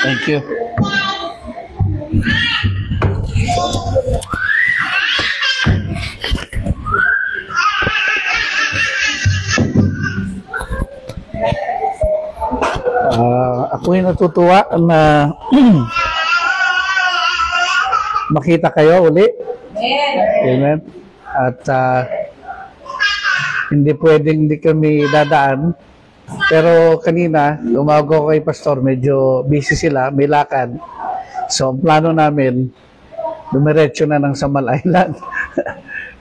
Thank you. Ako'y natutuwa na makita kayo uli. Amen. At hindi pwedeng hindi kami dadaan. Pero kanina, tumawag ako kay Pastor, medyo busy sila, may lakad. So, ang plano namin, dumiretso na ng Samal Island.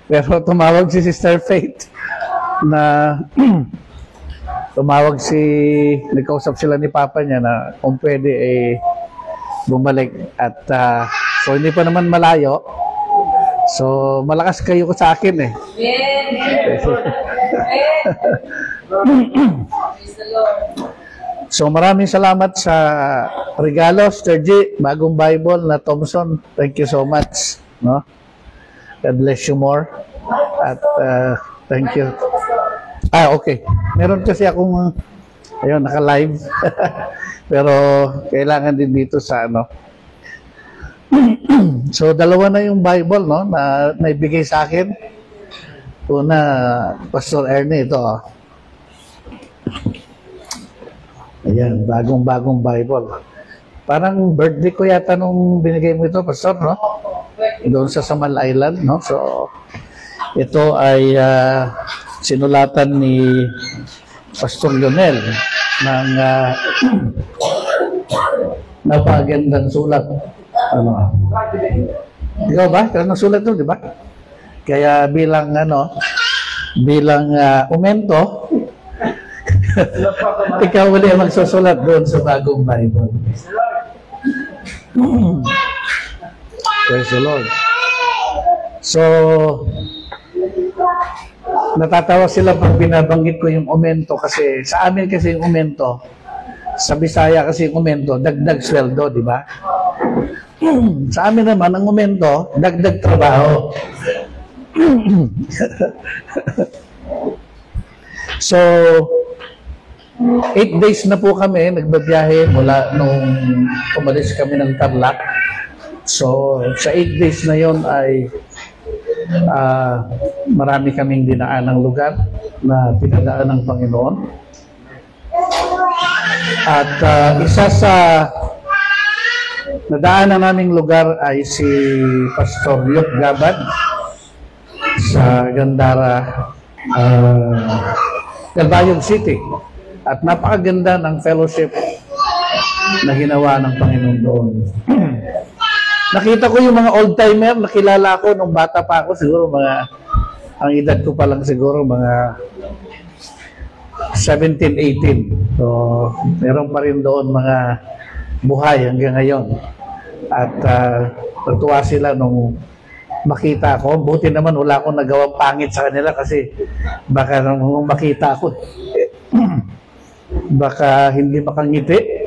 Pero tumawag si Sister Faith na nagkausap sila ni Papa niya na kung pwede bumalik. At so, hindi pa naman malayo. So, malakas kayo sa akin So, maraming salamat sa regalo, Sir G, bagong Bible na Thompson. Thank you so much. No? God bless you more. At thank you. Okay. Meron kasi akong, ayun, naka-live. Pero, kailangan din dito sa So, dalawa na yung Bible, no, na naibigay sa akin. Una, Pastor Ernie, ito. Ayan, bagong Bible. Parang birthday ko yata nung binigay mo ito, Pastor, no? Doon sa Samal Island, no? So, ito ay sinulatan ni Pastor Lionel ng napagandang sulat. Ikaw ba? Kaya nasulat doon, di ba? Kaya bilang umento, ikaw uli ang magsusulat doon sa bagong Bible. Praise the Lord. So, natatawa sila pag binabanggit ko yung umento kasi sa amin kasi yung umento, sa Bisaya kasi yung umento, dagdag sweldo, di ba? Sa amin naman, ang umento, dagdag trabaho. So, 8 days na po kami nagbabiyahe mula nung umalis kami ng Tarlac. So, sa 8 days na yon ay marami kaming dinaan ng lugar na pinadaan ng Panginoon. At isa sa nadaanan naming lugar ay si Pastor Yop Gabad sa Gandara, Calbayog City. At napakaganda ng fellowship na ginawa ng Panginoon doon. Nakita ko yung mga old-timer, nakilala ko nung bata pa ako, siguro ang edad ko pa lang siguro mga 17, 18. So, meron pa rin doon mga buhay hanggang ngayon. At natuwa sila nung makita ko. Buti naman wala akong nagawang pangit sa kanila kasi baka nung makita ko, baka hindi makangiti,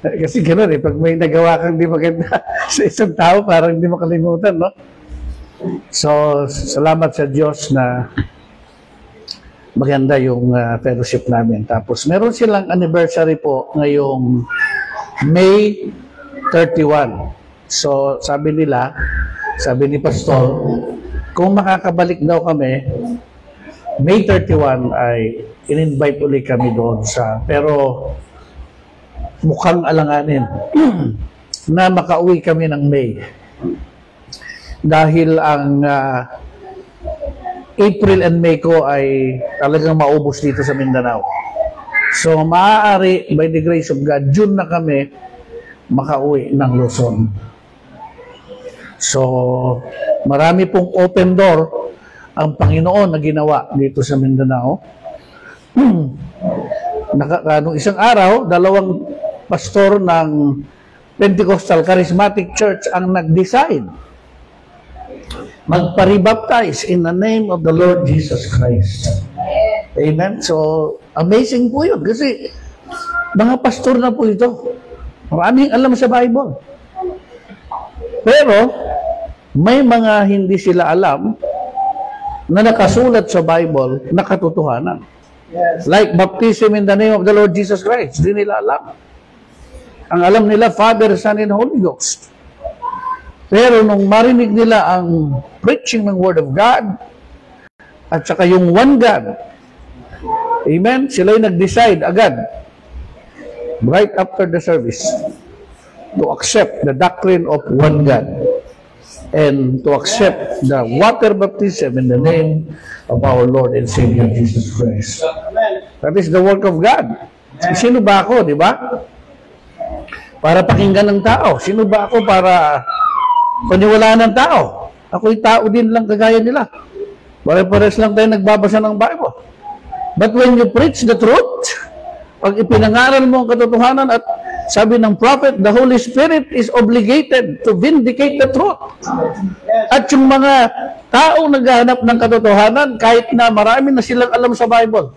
kasi gano'n pag may nagawa kang di maganda sa isang tao, parang hindi makalimutan, no? So, salamat sa Diyos na maganda yung fellowship namin. Tapos, meron silang anniversary po ngayong May 31. So, sabi ni Pastor, kung makakabalik daw kami, May 31 ay in-invite ulit kami doon pero mukhang alanganin na makauwi kami ng May. Dahil ang April and May ko ay talagang maubos dito sa Mindanao. So, maaari, by the grace of God, June na kami makauwi ng Luzon. So, marami pong open door ang Panginoon na ginawa dito sa Mindanao. Nung isang araw, 2 pastor ng Pentecostal Charismatic Church ang nag-decide magpa-rebaptize in the name of the Lord Jesus Christ. Amen? So, amazing po yun kasi mga pastor na po ito. Maraming alam sa Bible. Pero, may mga hindi sila alam na nakasulat sa Bible na katotohanan. Yes. Like baptism in the name of the Lord Jesus Christ. Hindi nila alam. Ang alam nila, Father, Son, and Holy Ghost. Pero nung marinig nila ang preaching ng Word of God, at saka yung one God, amen, sila'y nag-decide agad, right after the service, to accept the doctrine of one God and to accept the water baptism in the name of our Lord and Savior Jesus Christ. That is the work of God. Sino ba ako, di ba? Para pakinggan ng tao. Sino ba ako para paniwalaan ng tao? Ako'y tao din lang kagaya nila. Pare-pares lang tayo nagbabasa ng Bible. But when you preach the truth, pag ipinangaral mo ang katotohanan at sabi ng prophet, the Holy Spirit is obligated to vindicate the truth. At yung mga taong naghahanap ng katotohanan, kahit na marami na silang alam sa Bible,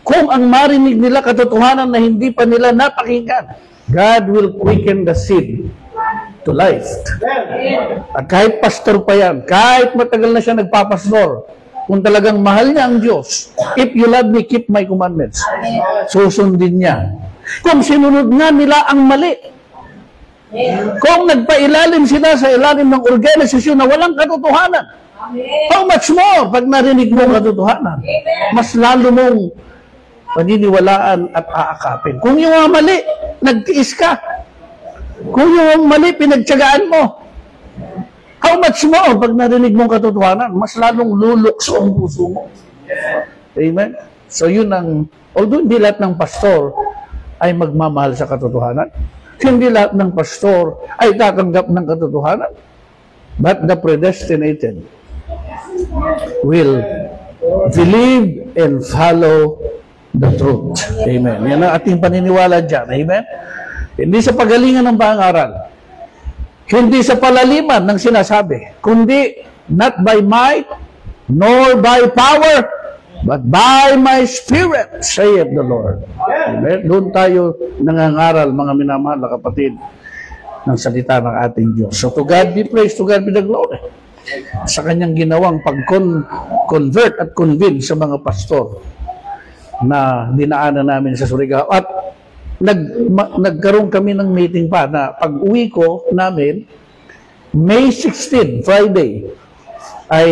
kung ang marinig nila katotohanan na hindi pa nila napakinggan, God will quicken the seed to life. At kahit pastor pa yan, kahit matagal na siya nagpapastor, kung talagang mahal niya ang Diyos, if you love me, keep my commandments. Susundin niya. Kung sinunod nga nila ang mali, kung nagpailalim sila sa ilalim ng organisasyon na walang katotohanan, how much more pag narinig mo ang katotohanan? Mas lalo mong paniniwalaan at aakapin. Kung yung mali, nagtiis ka. Kung yung mali, pinagtyagaan mo. How much more pag narinig mo ang katotohanan? Mas lalong lulukso ang puso mo. Amen? So yun ang, although hindi lahat ng pastor ay magmamahal sa katotohanan, hindi lahat ng pastor ay tatanggap ng katotohanan, but the predestinated will believe and follow the truth. Amen. Yan ang ating paniniwala dyan. Amen? Hindi sa pagalingan ng pangaral, hindi sa palaliman ng sinasabi, kundi not by might, nor by power, but by my Spirit, saith the Lord. Amen? Doon tayo nangangaral, mga minamahal na kapatid, ng salita ng ating Diyos. So to God be praised, to God be the glory. Sa kanyang ginawang pag-convert at convince sa mga pastor na dinaanan namin sa Surigao. At nagkaroon kami ng meeting pa na pag-uwi ko namin, May 16, Friday, ay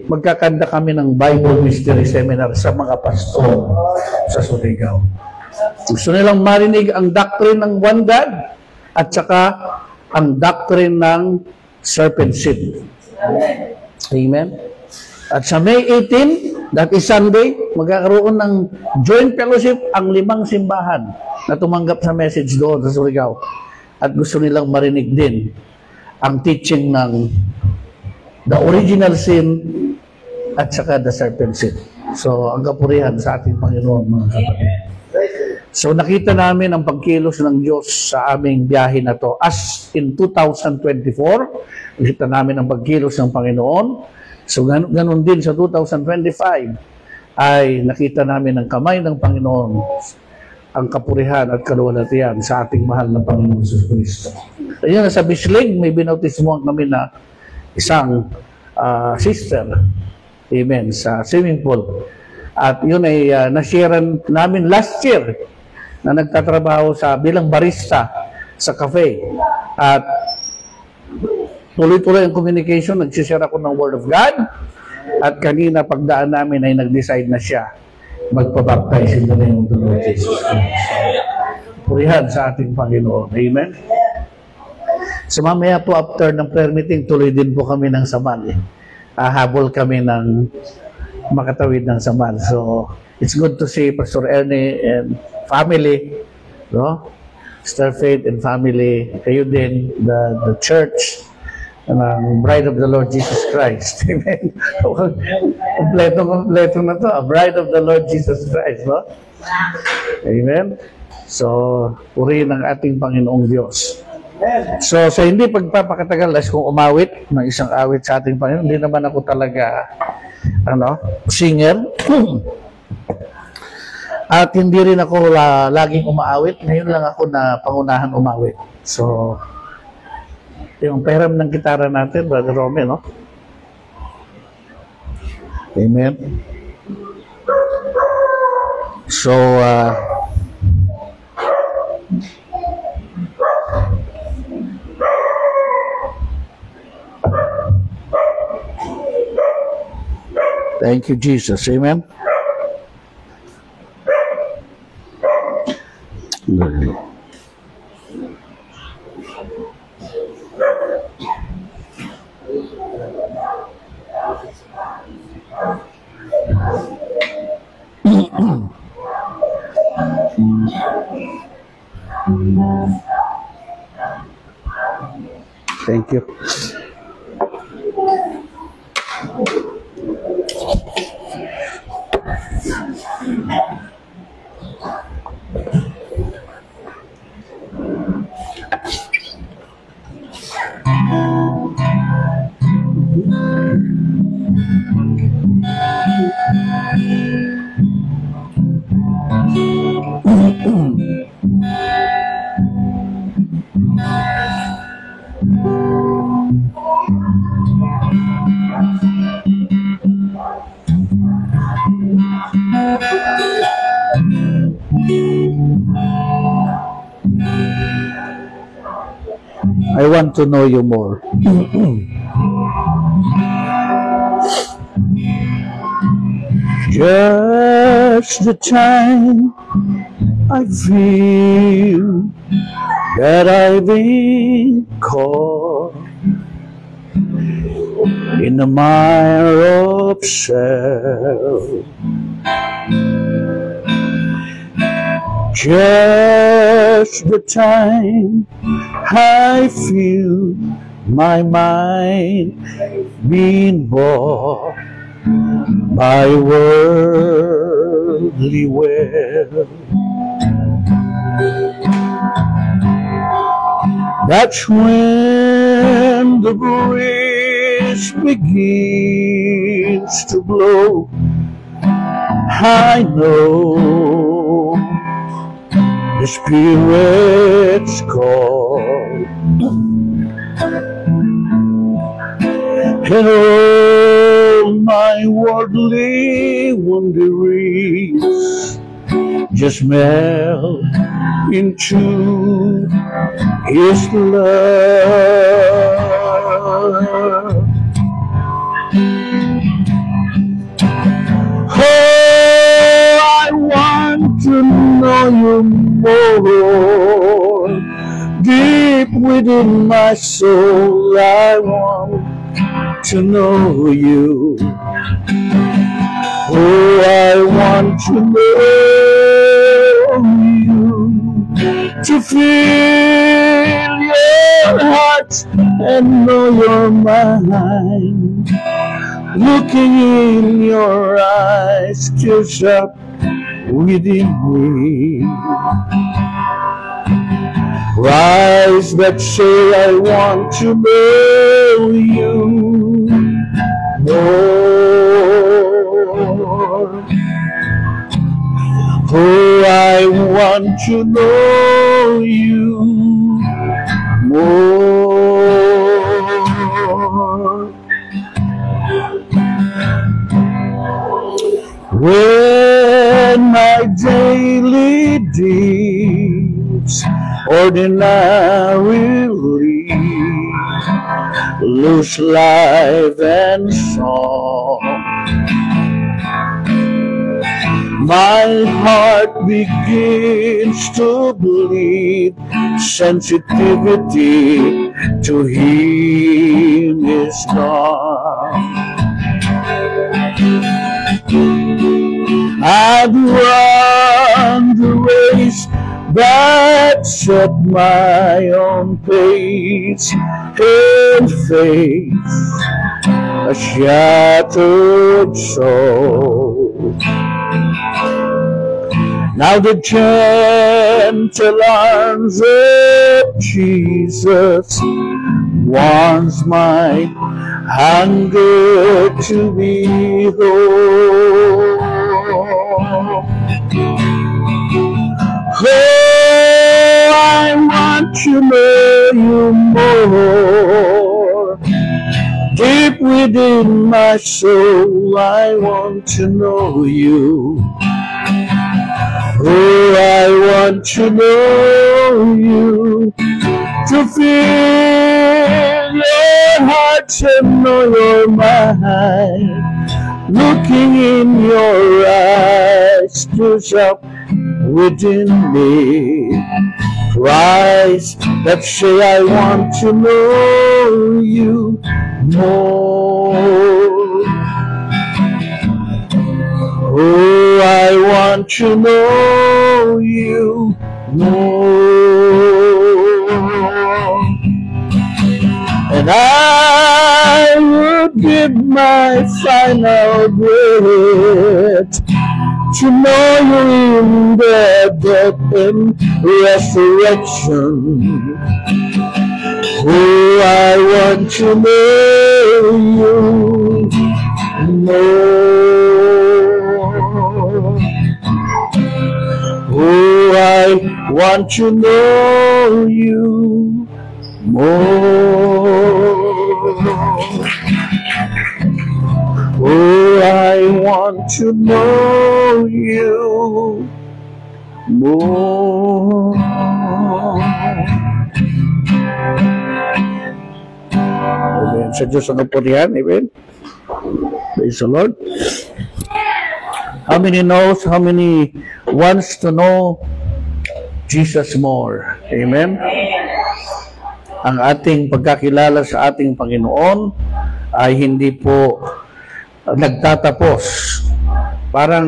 magkakanda kami ng Bible Mystery Seminar sa mga pastor sa Surigao. Gusto nilang marinig ang doctrine ng one God at saka ang doctrine ng serpent seed. Amen? At sa May 18, that is Sunday, magkakaroon ng joint fellowship ang 5 simbahan na tumanggap sa message doon sa Surigao. At gusto nilang marinig din ang teaching ng the original sin at saka the serpent seed. So, ang kapurihan sa ating Panginoon, mga kapatid. So, nakita namin ang pagkilos ng Diyos sa aming biyahe na to. As in 2024, nakita namin ang pagkilos ng Panginoon. So, ganun din sa 2025, ay nakita namin ang kamay ng Panginoon, ang kapurihan at kaluwalhatian sa ating mahal na Panginoon Jesus Cristo. Ayun, sa Bislig, may binautismohan kami na isang sister, amen, sa swimming pool. At yun ay nasharean namin last year na nagtatrabaho bilang barista sa cafe. At tuloy-tuloy ang communication, nagsishare ako ng Word of God. At kanina pagdaan namin ay nag-decide na siya magpabaptize in the name of the Lord Jesus Christ. Purihan sa ating Panginoon. Amen. So mamaya po after ng prayer meeting, tuloy din po kami ng Samal. Habol kami ng makatawid ng Samal. So it's good to see Pastor Ernie and family, no? Star Faith and family, kayo din, the church, ng Bride of the Lord Jesus Christ. Amen. Kompleto na to. A Bride of the Lord Jesus Christ, no? Amen. So, purihin ang ating Panginoong Diyos. So, sa hindi pagpapakatagal, kung umawit ng isang awit sa ating Panginoon, hindi naman ako talaga, singer. At hindi rin ako laging umaawit. Ngayon lang ako na pangunahan umawit. So, yung peram ng gitara natin, Brother Rome, no? Amen. So, Thank you, Jesus. Amen. Thank you. I want to know you more. Just the time I feel that I've been caught in the mire of self. Just the time I feel my mind being bought by worldly wealth. That's when the breeze begins to blow. I know the Spirit's call, and all my worldly wonderings just melt into His love. Oh, I want to know you more. Deep within my soul, I want to know you. Oh, I want to know you, to feel your heart and know your mind. Looking in your eyes, tears up within me. Rise that say I want to know you more. Oh, I want to know you more. When my daily deeds ordinarily lose life and song, my heart begins to bleed. Sensitivity to Him is gone. I've run the race that set my own pace and face a shattered soul. Now the gentle arms of Jesus warms my hunger to behold. Oh, I want to know you more. Deep within my soul, I want to know you. Oh, I want to know you, to feel your heart and know your mind. looking in your eyes to shop within me. Christ, that say I want to know you more. Oh, I want to know you more. And I would give my final breath to know you in the death and resurrection. Oh, I want to know you more. Oh, I want to know you more. Oh, I want to know you more. Amen. Sa Diyos ang kapurihan. Amen. Praise the Lord. How many knows, how many wants to know Jesus more? Amen. Ang ating pagkakilala sa ating Panginoon ay hindi po nagtatapos. Parang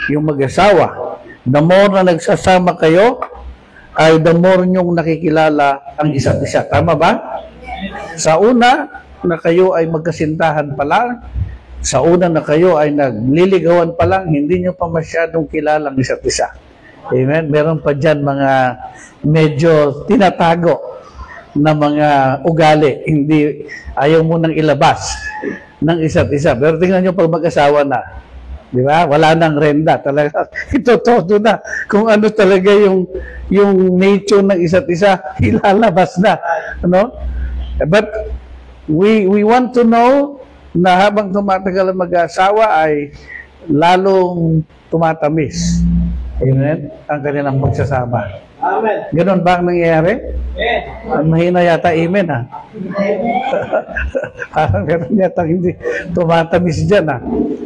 yung mag-asawa, the more na nagsasama kayo, ay the more nyong nakikilala ang isa't isa. Tama ba? Sa una na kayo ay magkasintahan pa lang, sa una na kayo ay nagliligawan pa lang, hindi nyo pa masyadong kilala ang isa't isa. Amen? Meron pa dyan mga medyo tinatago na mga ugali, hindi ayaw mo nang ilabas ng isa't isa. Pero tingnan nyo pag mag-asawa na, di ba? Wala nang renda. Talaga, ito todo na. Kung ano talaga yung nature ng isa't isa, ilalabas na. Ano? But we want to know na habang tumatagal ang mag-asawa ay lalong tumatamis. Amen? Ang kanilang pagsasama. Amen. Ganon ba ang nangyayari? Ang mahina yata, amen ha? Parang ganon yata hindi tumatamis dyan ha?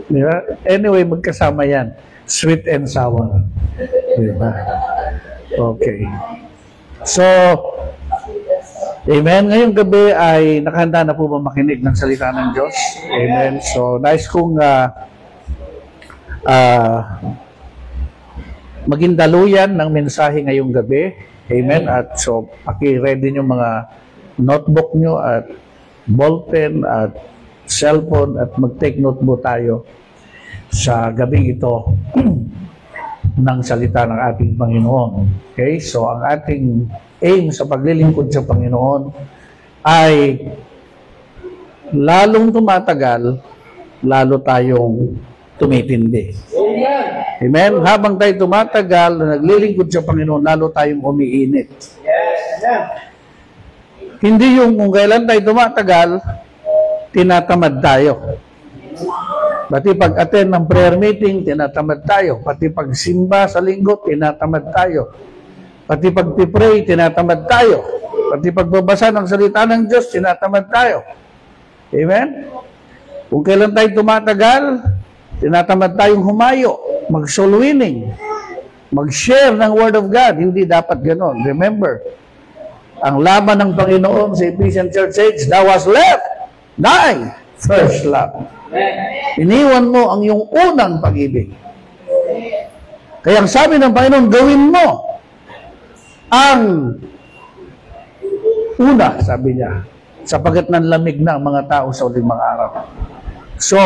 Diba? Anyway, magkasama yan. Sweet and sour. Diba? Okay. So, amen. Ngayong gabi ay nakahanda na po ba makinig ng salita ng Diyos? Amen. So, nice kong maging daluyan ng mensahe ngayong gabi. Amen. At so, paki-ready nyo mga notebook nyo at ballpen at cellphone at mag-take note po tayo sa gabing ito ng salita ng ating Panginoon. Okay? So, ang ating aim sa paglilingkod sa Panginoon ay lalong tumatagal, lalo tayong tumitindi. Amen? Habang tayo tumatagal na naglilingkod sa Panginoon, lalo tayong umiinit. Hindi yung kung kailan tayo tumatagal, tinatamad tayo. Pati pag-attend ng prayer meeting, tinatamad tayo. Pati pag-simba sa linggo, tinatamad tayo. Pati pag-pray, tinatamad tayo. Pati pagbabasa ng salita ng Diyos, tinatamad tayo. Amen? Kung kailan tayo tumatagal, tinatamad tayong humayo, mag-soul winning, mag-share ng Word of God. Hindi dapat ganon. Remember, ang laban ng Panginoon sa Ephesian Church says, thou hast left thy first love. Iniwan mo ang iyong unang pag-ibig. Kaya ang sabi ng Panginoon, gawin mo ang una, sabi niya, sapagat nanlamig na ang mga tao sa uling mga araw. So,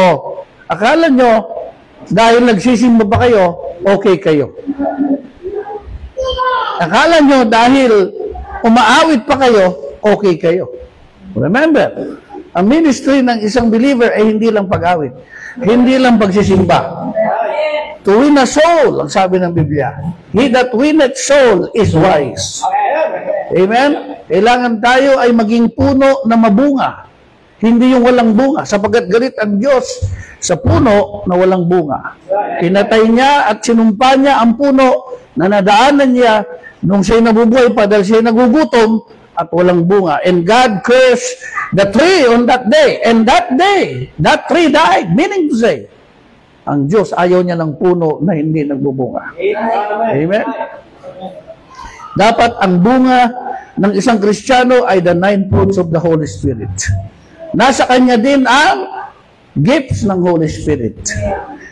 akala nyo, dahil nagsisimba ba kayo, okay kayo. Akala nyo, dahil umaawit pa kayo, okay kayo. Remember, ang ministry ng isang believer ay hindi lang pag-awit. Hindi lang pagsisimba. To win a soul, ang sabi ng Biblia. He that winneth soul is wise. Amen? Kailangan tayo ay maging puno na mabunga. Hindi yung walang bunga. Sapagkat galit ang Diyos sa puno na walang bunga. Pinatay niya at sinumpa niya ang puno na nadaanan niya nung siya'y nabubuhay pa dahil siya'y nagugutom at walang bunga. And God cursed the tree on that day. And that day, that tree died. Meaning to say, Ang Diyos, ayaw niya ng puno na hindi nagbubunga. Amen? Dapat ang bunga ng isang Kristiyano ay the 9 fruits of the Holy Spirit. Nasa kanya din ang gifts ng Holy Spirit.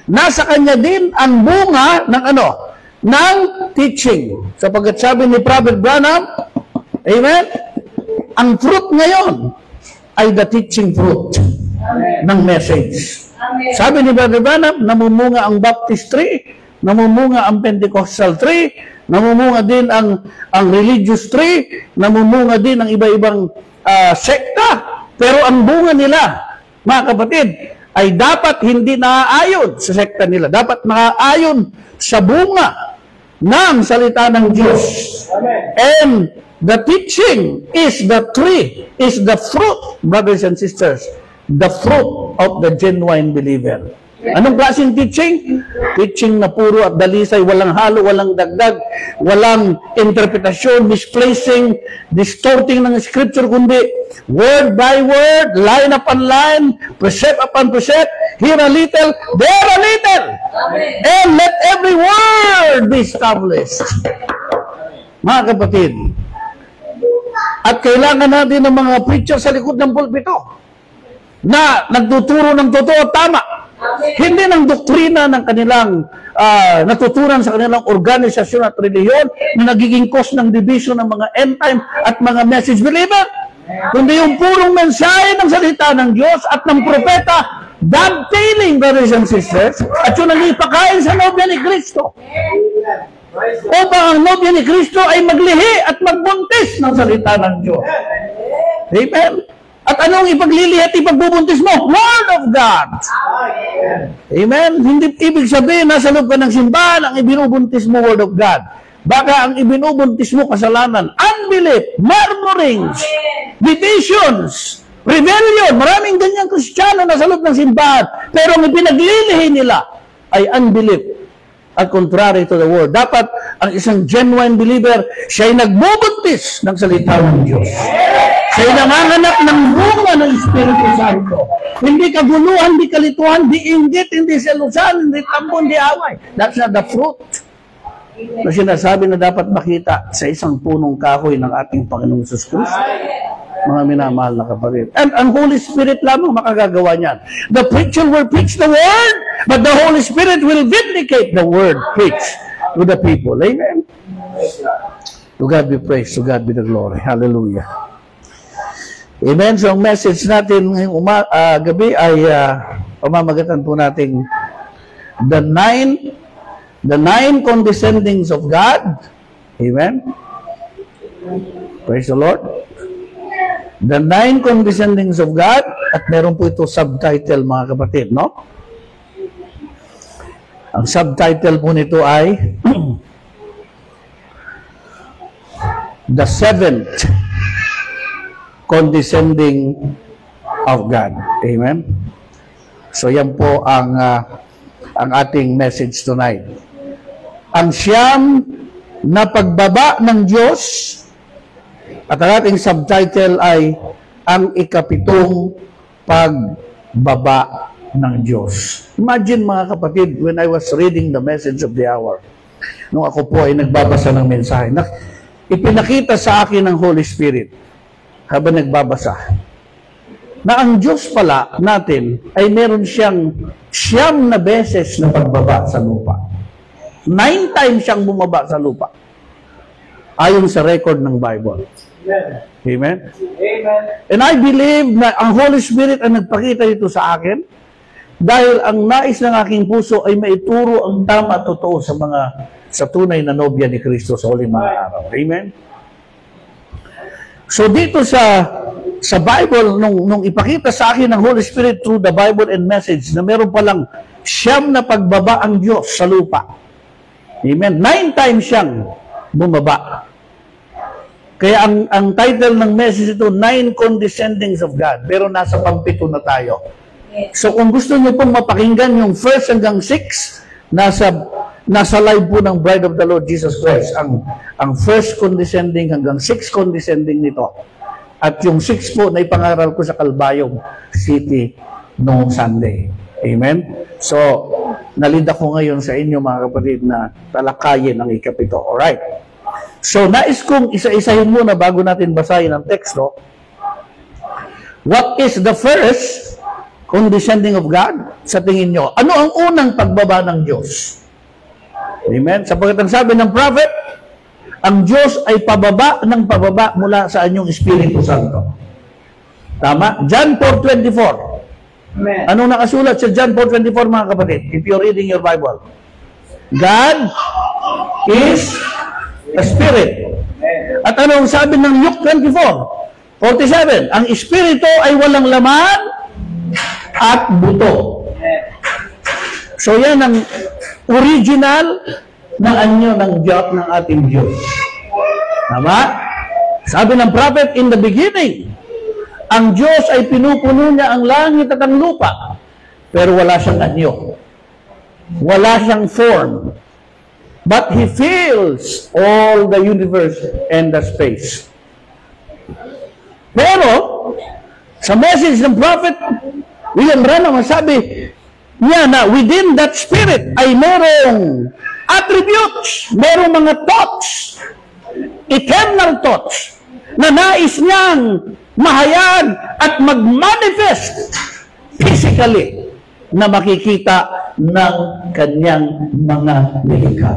Nasa kanya din ang bunga ng ano? Ng teaching. Sapagkat sabi ni Prophet Branham, amen? Ang fruit ngayon ay the teaching fruit ng message. Sabi ni Brother Branham, namumunga ang Baptist tree, namumunga ang Pentecostal tree, namumunga din ang religious tree, namumunga din ang iba-ibang sekta. Pero ang bunga nila, mga kapatid, ay dapat hindi naaayon sa sekta nila. Dapat naaayon sa bunga ng salita ng Diyos. And the teaching is the tree, is the fruit, brothers and sisters, the fruit of the genuine believer. Anong klaseng teaching? Teaching na puro at dalisay, walang halo, walang dagdag, walang interpretasyon, misplacing, distorting ng scripture, kundi word by word, line upon line, precept upon precept, here a little, there a little. And let every word be established. Mga kapatid, at kailangan natin ng mga preacher sa likod ng pulpito na nagtuturo ng totoo at tama. Hindi ng doktrina ng kanilang natutunan sa kanilang organisasyon at reliyon na nagiging cause ng division ng mga end time at mga message believer. Kundi yung purong mensahe ng salita ng Diyos at ng propeta, dovetailing, brothers and sisters, at yung nag-ipakain sa nobya ni Kristo. Upang ang nobya ni Kristo ay maglihi at magbuntis ng salita ng Diyos. Amen? At anong ipaglilihi at ipagbubuntis mo? Word of God. Amen? Hindi ibig sabihin nasa loob ka ng simbahan ang ibinubuntis mo Word of God. Baka ang ibinubuntis mo kasalanan, unbelief, murmurings, divisions, rebellion. Maraming ganyang Kristiyano nasa loob ng simbahan. Pero ang ipinaglilihi nila ay unbelief at contrary to the Word. Dapat ang isang genuine believer, siya'y nagbubuntis ng salita ng Diyos. Siya'y nanganganak ng bunga ng Espiritu Santo. Hindi kaguluhan, hindi kalituhan, hindi inggit, hindi selusan, hindi tampo, hindi away. That's not the fruit na sinasabi na dapat makita sa isang punong kahoy ng ating Panginoong Hesus Kristo. Mga minamahal na kapatid. And ang Holy Spirit lamang makagagawa niyan. The preacher will preach the Word, but the Holy Spirit will vindicate the Word preached to the people. Amen? To God be praised, to God be the glory. Hallelujah. Amen. So ang message natin ngayong gabi ay pamamagatan po nating the nine condescendings of God. Amen. Praise the Lord. The 9 condescendings of God, at meron po ito subtitle, mga kapatid, no? Ang subtitle po nito ay The 7th condescending of God. Amen? So yan po ang ating message tonight. Ang siyam na pagbaba ng Diyos, at ang ating subtitle ay ang ikapitong pagbaba ng Diyos. Imagine, mga kapatid, when I was reading the message of the hour, nung ako po ay nagbabasa ng mensahe, ipinakita sa akin ng Holy Spirit habang nagbabasa na ang Diyos pala natin ay meron siyang siyam na beses na pagbaba sa lupa. 9 times siyang bumaba sa lupa. Ayon sa record ng Bible. Amen? Amen. And I believe na ang Holy Spirit ang nagpakita ito sa akin dahil ang nais ng aking puso ay maituro ang tama at totoo sa tunay na nobya ni Kristo sa huling mga araw. Amen? So dito sa Bible, nung ipakita sa akin ng Holy Spirit through the Bible and message na meron palang siyam na pagbaba ang Diyos sa lupa. Amen? 9 times siyang bumaba. Kaya ang title ng message ito, 9 condescendings of God. Pero nasa pang-7 na tayo. So kung gusto niyo pong mapakinggan yung 1 hanggang 6, nasa live po ng Bride of the Lord Jesus Christ. Ang 1 condescending hanggang 6 condescending nito. At yung 6 po na ipangaral ko sa Calbayog City noong Sunday. Amen? So, nalid ako ngayon sa inyo mga kapatid na talakayin ang ikapito. Alright. So, nais kong isa-isahin muna bago natin basahin ang teksto. What is the first condescending of God? Sa tingin nyo, ano ang unang pagbaba ng Diyos? Amen? Sapagkat ang sabi ng prophet, ang Diyos ay pababa ng pababa mula sa anyong Espiritu Santo. Tama? John 4:24. Amen. Anong nakasulat sa John 4:24 mga kapatid? If you're reading your Bible. God is a Spirit. At anong sabi ng Luke 24:47? Ang Espiritu ay walang laman at buto. So yan ang original na anyo ng Diyos, ng ating Diyos. Tama? Sabi ng prophet, in the beginning, ang Diyos ay pinupuno niya ang langit at ang lupa, pero wala siyang anyo. Wala siyang form. But He fills all the universe and the space. Pero, sa message ng prophet, William Branham, sabi niya na within that spirit ay merong attributes, merong mga thoughts, eternal thoughts, na nais niyang mahayag at mag-manifest physically na makikita ng kanyang mga nilikha.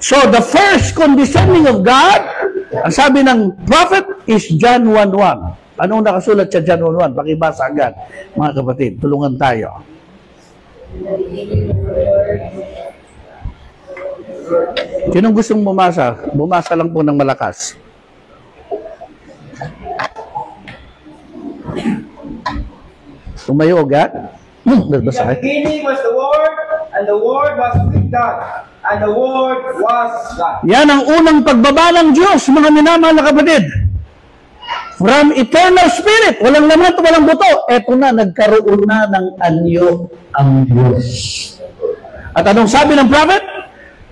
So, the first condescending of God, ang sabi ng prophet, is John 1:1. Anong nakasulat sa John 1:1? Pakibasa agad, mga kapatid. Tulungan tayo. Sinong gustong bumasa? Bumasa lang po ng malakas. Tumayo agad. In the beginning was the Word, and the Word was with God, and the Word was God. Yan ang unang pagbaba ng Diyos, mga minamahal na kapatid. From eternal spirit, walang laman at walang buto, eto na, nagkaroon na ng anyo ang Diyos. At anong sabi ng prophet?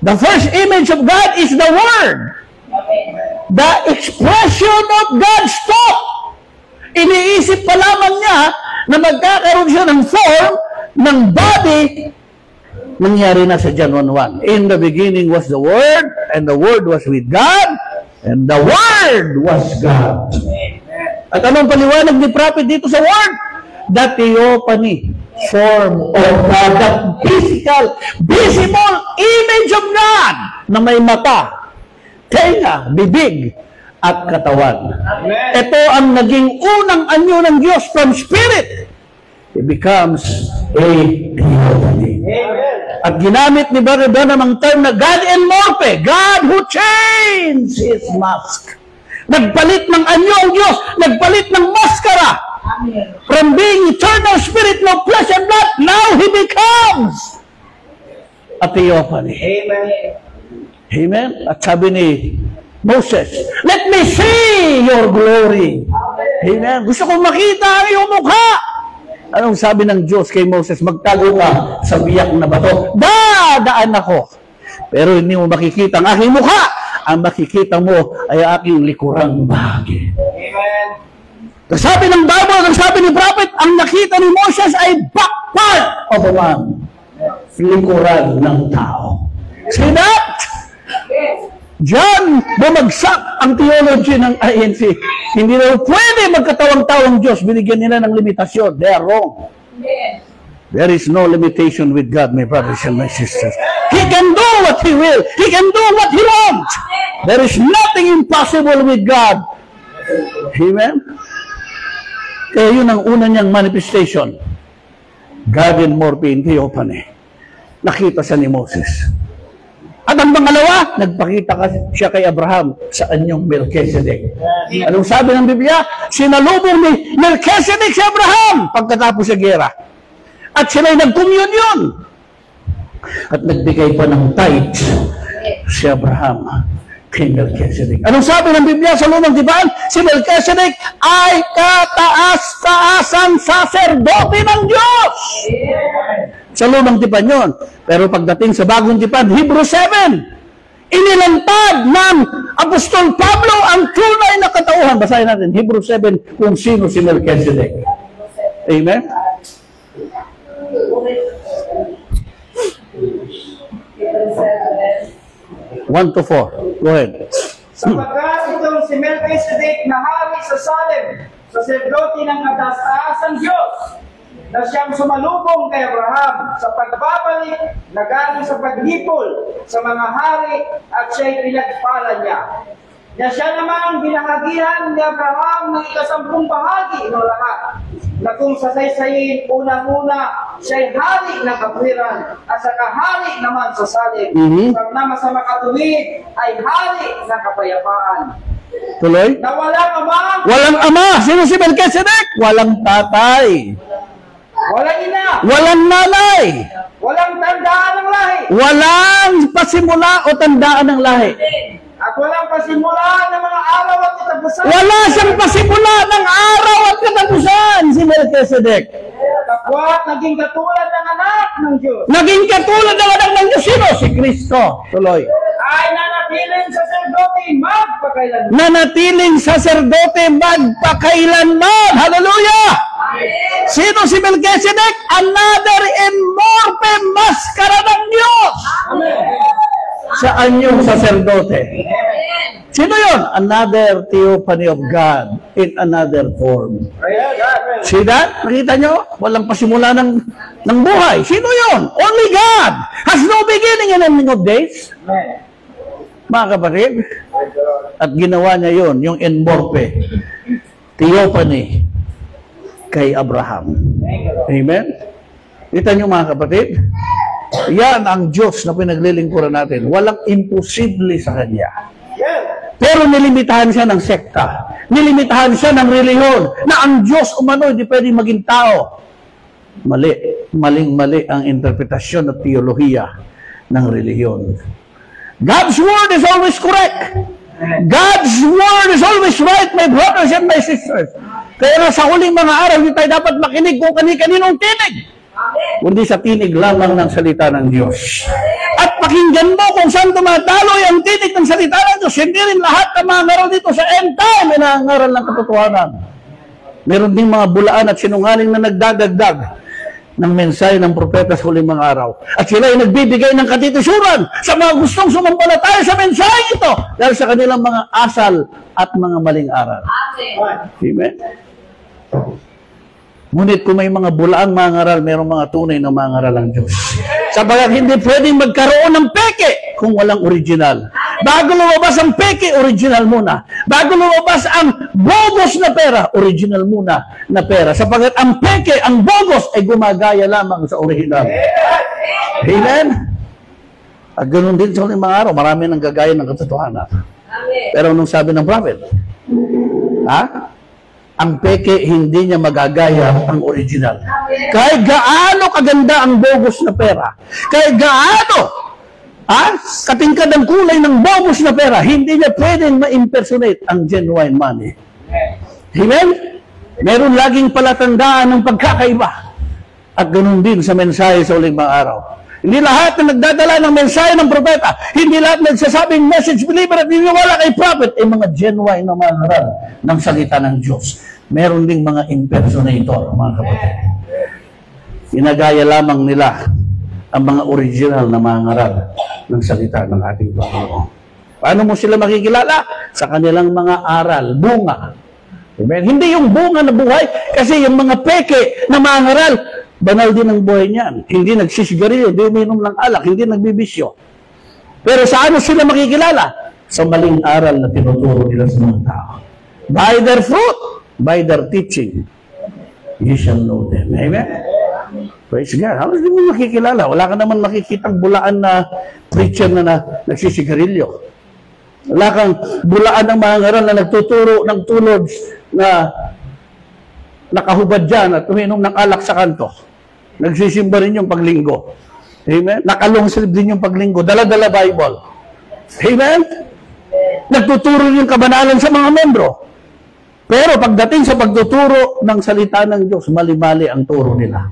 The first image of God is the Word. The expression of God's thought. Iniisip pa lamang niya na magkakaroon siya ng form, ng body, nangyari na sa John 1:1. In the beginning was the Word, and the Word was with God, and the Word was God. At anong paliwanag ni prophet dito sa Word? The theophany, form of God, the physical, visible image of God, na may mata, tenga, bibig, at katawan. Amen. Ito ang naging unang anyo ng Diyos from spirit. It becomes a theophany. Amen. At ginamit ni Brother Branham ang term na God and Morphe, God who changed His mask. Nagpalit ng anyo ang Diyos, nagpalit ng maskara. From being eternal spirit, no flesh and blood, now He becomes a theophany. Amen. Amen? At sabi ni Moses, let me see your glory. Amen? Gusto kong makita ang iyong mukha. Anong sabi ng Diyos kay Moses? Magtago ka sa biyak na bato. Dadaan ako. Pero hindi mo makikita ang aking mukha. Ang makikita mo ay aking likurang bahagi. Amen. Sabi ng Bible, ang sabi ni prophet, ang nakita ni Moses ay back part of a man. Likuran ng tao. See that? Diyan, bumagsak ang theology ng INC. Hindi na pwede magkatawang-tawang Diyos. Binigyan nila ng limitasyon. They are wrong. There is no limitation with God, my brothers and my sisters. He can do what He will. He can do what He wants. There is nothing impossible with God. Amen? Kaya yun ang una niyang manifestation. God and Morphe in theophany. Nakita siya ni Moses. At ang pangalawa, nagpakita siya kay Abraham sa anyong Melchizedek. Anong sabi ng Biblia? Sinalubong ni Melchizedek si Abraham pagkatapos sa gera. At sila'y nag-communion. At nagbigay pa ng tithes si Abraham kay Melchizedek. Anong sabi ng Biblia sa Lumang Tipan? Si Melchizedek ay kataas-taasang saserdote ng Diyos. Sa Lumang Tipan yun. Pero pagdating sa Bagong Tipan, Hebrew 7, inilantad ng Apostol Pablo ang tunay na katauhan. Basahin natin, Hebrew 7, kung sino si Melchizedek. Amen? 1 to 4. Go ahead. Sapagkat itong si Melchizedek na hari sa Salem, saserdote ng kataas-taasang Diyos, na siyang sumalubong kay Abraham sa pagbabalik na galing sa paglipol sa mga hari at siya'y pinagpala niya. Na siya naman binahagihan ni Abraham ng 10 bahagi ng lahat, na kung sasaysayin unang-una siya'y hari ng kapwiran at saka hari naman sa Salem, na sa makatuwid ay hari ng kapayapaan. Tuloy. Na walang ama, Walang ama. Sino si Melchizedek? Walang tatay. walang ina, Walang nanay. walang tandaan ng lahi, Walang pasimula o tandaan ng lahi. at walang pasimula ng mga araw at katapusan. Wala siyang pasimula ng araw at katapusan, si Melchizedek. Kapwa't naging katulad ng anak ng Diyos, Naging katulad ng anak ng Diyos. Sino? Si Kristo. Tuloy. ay nanatiling saserdote magpakailanman. Nanatiling saserdote magpakailanman. Hallelujah! Sino si Melchizedek? Another and more maskara ng Diyos. Saan yung saserdote? Sino yon? Another theophany of God in another form. See that? Nakita nyo? Walang pasimula ng buhay. Sino yon? Only God has no beginning and ending of days. Mga kapatid, at ginawa niya yon, yung enmorphe, theophany, kay Abraham. Amen? Kita nyo mga kapatid? Yan ang Diyos na pinaglilingkuran natin. Walang imposible sa Kanya. Pero nilimitahan siya ng sekta. Nilimitahan siya ng reliyon na ang Diyos umano hindi pwedeng maging tao. Mali. Maling-mali ang interpretasyon at teolohiya ng reliyon. God's word is always correct. God's word is always right, my brothers and my sisters. Kaya na sa huling mga araw, hindi tayo dapat makinig kung kani-kaninong tinig. Kundi sa tinig lamang ng salita ng Diyos. At pakinggan mo kung saan tumataloy ang tinig ng salita ng Diyos. Hindi rin lahat ng mga ngaral dito sa end time ay nangangaral ng katotohanan. Meron ding mga bulaan at sinungaling na nagdadagdag ng mensahe ng propeta sa huling mga araw. At sila ay nagbibigay ng katitisuran sa mga gustong sumampalataya sa mensahe ito dahil sa kanilang mga asal at mga maling aral. Amen? Ngunit kung may mga bulaang mga ngaral, mayroong mga tunay na mga ngaral ang Diyos. Sabagat hindi pwedeng magkaroon ng peke kung walang original. Bago lumabas ang peke, original muna. Bago lumabas ang bogus na pera, original muna na pera. Sabagat ang peke, ang bogus, ay gumagaya lamang sa original. Amen? At ganoon din sa uling mga araw, marami nang gagaya ng katotohanan. Pero nung sabi ng prophet, ang peke hindi niya magagaya ang original. Kahit gaano kaganda ang bogus na pera, kahit gaano katingkad ang kulay ng bogus na pera, hindi niya pwedeng ma-impersonate ang genuine money. Amen? Meron laging palatandaan ng pagkakaiba. At ganoon din sa mensahe sa uling mga araw. Hindi lahat na nagdadala ng mensahe ng propeta, hindi lahat nagsasabing message believer at niniwala kay prophet, ay mga genuine na mga ngaral ng salita ng Diyos. Meron ding mga impersonator, mga kapatid. Inagaya lamang nila ang mga original na mga ngaral ng salita ng ating Panginoon. Paano mo sila makikilala? Sa kanilang mga aral, bunga. Amen? Hindi yung bunga na buhay, kasi yung mga peke na mga ngaral, banal din ang buhay niyan. Hindi nagsisigarilyo, hindi uminom ng alak, hindi nagbibisyo. Pero sa ano sila makikilala? Sa maling aral na tinuturo nila sa mga tao. By their fruit, by their teaching, you shall know them. Amen? Praise God. Ano din mo makikilala? Wala ka naman makikitang bulaan na preacher na nagsisigarilyo. Wala kang bulaan ng mga ngaral na nagtuturo ng tulod na nakahubad dyan at uminom ng alak sa kanto. Nagsisimba rin yung paglinggo. Amen? Nakalong sleeve din yung paglinggo. Dala-dala Bible. Amen? Nagtuturo yung kabanalan sa mga membro. Pero pagdating sa pagtuturo ng salita ng Diyos, mali-mali ang turo nila.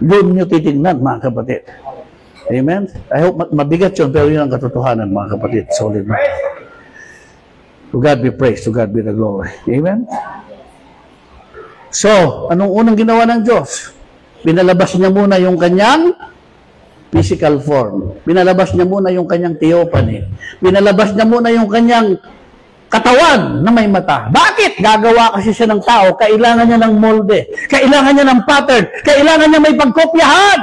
Doon nyo titingnan, mga kapatid. Amen? I hope mabigat yun, pero yun ang katotohanan, mga kapatid. Solid. To God be praised, to God be the glory. Amen? So, anong unang ginawa ng Diyos? Pinalabas niya muna yung kanyang physical form. Pinalabas niya muna yung kanyang theophany. Pinalabas niya muna yung kanyang katawan na may mata. Bakit? Gagawa kasi siya ng tao. Kailangan niya ng molde. Kailangan niya ng pattern. Kailangan niya may pagkopyahan.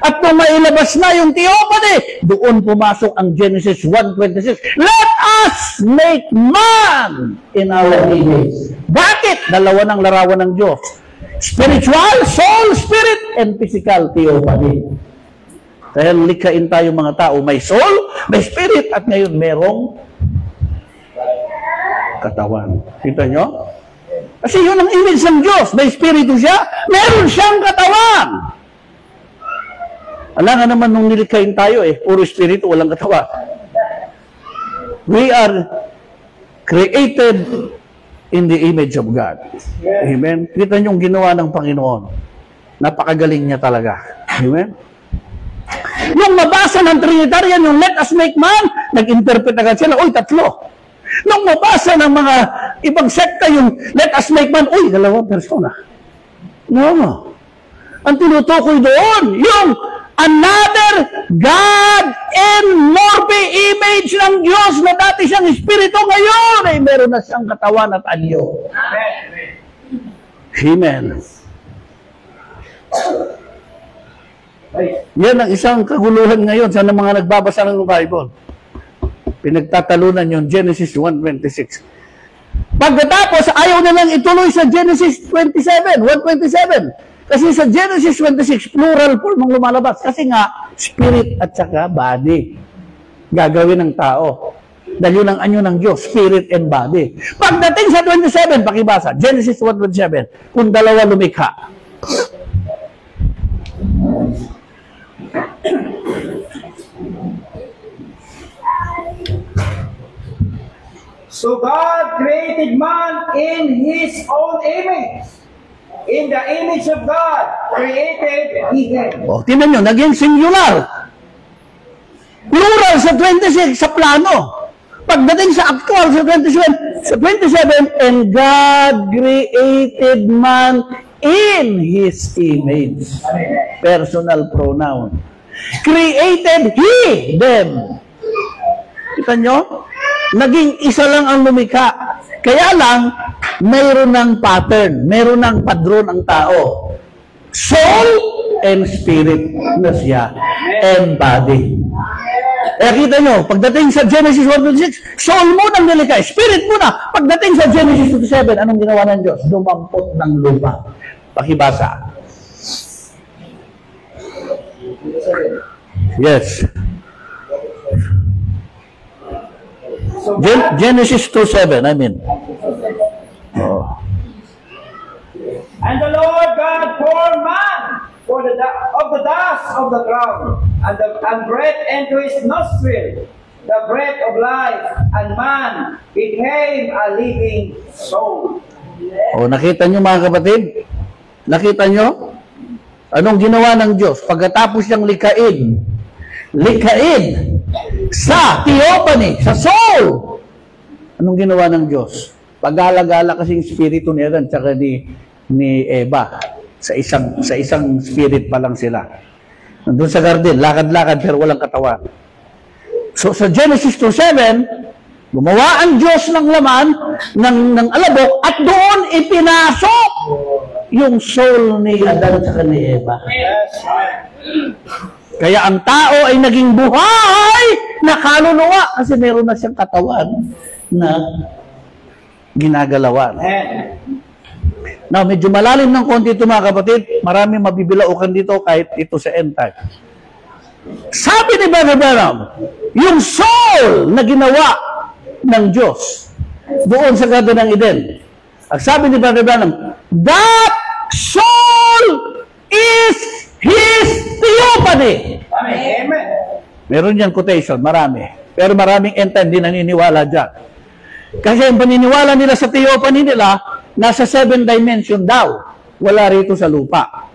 At nung mailabas na yung theophany, doon pumasok ang Genesis 1:26. Let us make man in our image. Bakit? Dalawa ng larawan ng Diyos. Spiritual, soul, spirit, and physical theophany. Kaya likhain tayo mga tao, may soul, may spirit, at ngayon merong katawan. Kita nyo? Kasi yun ang image ng Diyos. May spirito siya, meron siyang katawan. Alam nga naman nung nilikhain tayo puro spirito, walang katawan. We are created in the image of God. Amen? Kita nyo yung ginawa ng Panginoon. Napakagaling niya talaga. Amen? Nung mabasa ng Trinitarian, yung let us make man, nag-interpret agad sila, uy, tatlo. Nung mabasa ng mga ibang sekta, yung let us make man, uy, dalawang persona. No. Ang tinutukoy doon, yung another God in morphe image ng Diyos na dati siyang espiritu, ngayon ay meron na siyang katawan at anyo. Amen. Yan ang isang kaguluhan ngayon sa mga nagbabasa ng Bible. Pinagtatalunan yung Genesis 1:26. Pagkatapos, ayaw nilang ituloy sa Genesis 1:27. Kasi sa Genesis 26, plural form ang lumalabas. Kasi nga, spirit at saka body. Gagawin ng tao. Dahil yun ang anyo ng Diyos, spirit and body. Pagdating sa 27, pakibasa, Genesis 1:27, kung dalawa lumikha. So God created man in His own image. In the image of God, created He him. O, tingnan nyo, naging singular. Plural sa 26, sa plano. Pagdating sa actual, sa 27, and God created man in His image. Personal pronoun. Created He them. Kita nyo? Naging isa lang ang lumikha. Kaya lang, mayroon ng pattern, mayroon ng padron ang tao. Soul and spirit na siya, and body. Kaya kita nyo, pagdating sa Genesis 1:26, soul muna ang nilikha, spirit muna. Pagdating sa Genesis 2:7, anong ginawa ng Diyos? Dumampot ng lupa. Pakibasa. Yes. So Genesis 2:7, I mean. Oh. And the Lord God formed man of the dust of the ground, and breathed into his nostril the breath of life, and man became a living soul. Oh, nakita nyo mga kapatid? Nakita nyo? Anong ginawa ng Diyos? Pagkatapos niyang likhain sa theophany, sa soul. Anong ginawa ng Diyos? Pag-alagala kasing spirito ni Adan tsaka ni Eva. Sa isang spirit pa lang sila. Nandun sa garden, lakad-lakad pero walang katawan. So sa Genesis 2:7, gumawa ang Diyos ng laman ng alabok at doon ipinasok yung soul ni Adan at ni Eva. Kaya ang tao ay naging buhay na kaluluwa kasi meron na siyang katawan na ginagalawan. Now, medyo malalim ng konti ito mga kapatid. Marami mabibilaukan dito kahit ito sa end time. Sabi ni Brother Branham, yung soul na ginawa ng Diyos doon sa Garden ng Eden. Ang sabi ni Brother Branham, that soul is His theophany. Amen. Meron yan quotation, marami. Pero maraming end time din naniniwala dyan. Kasi ang paniniwala nila sa theophany nila, nasa 7 dimension daw. Wala rito sa lupa.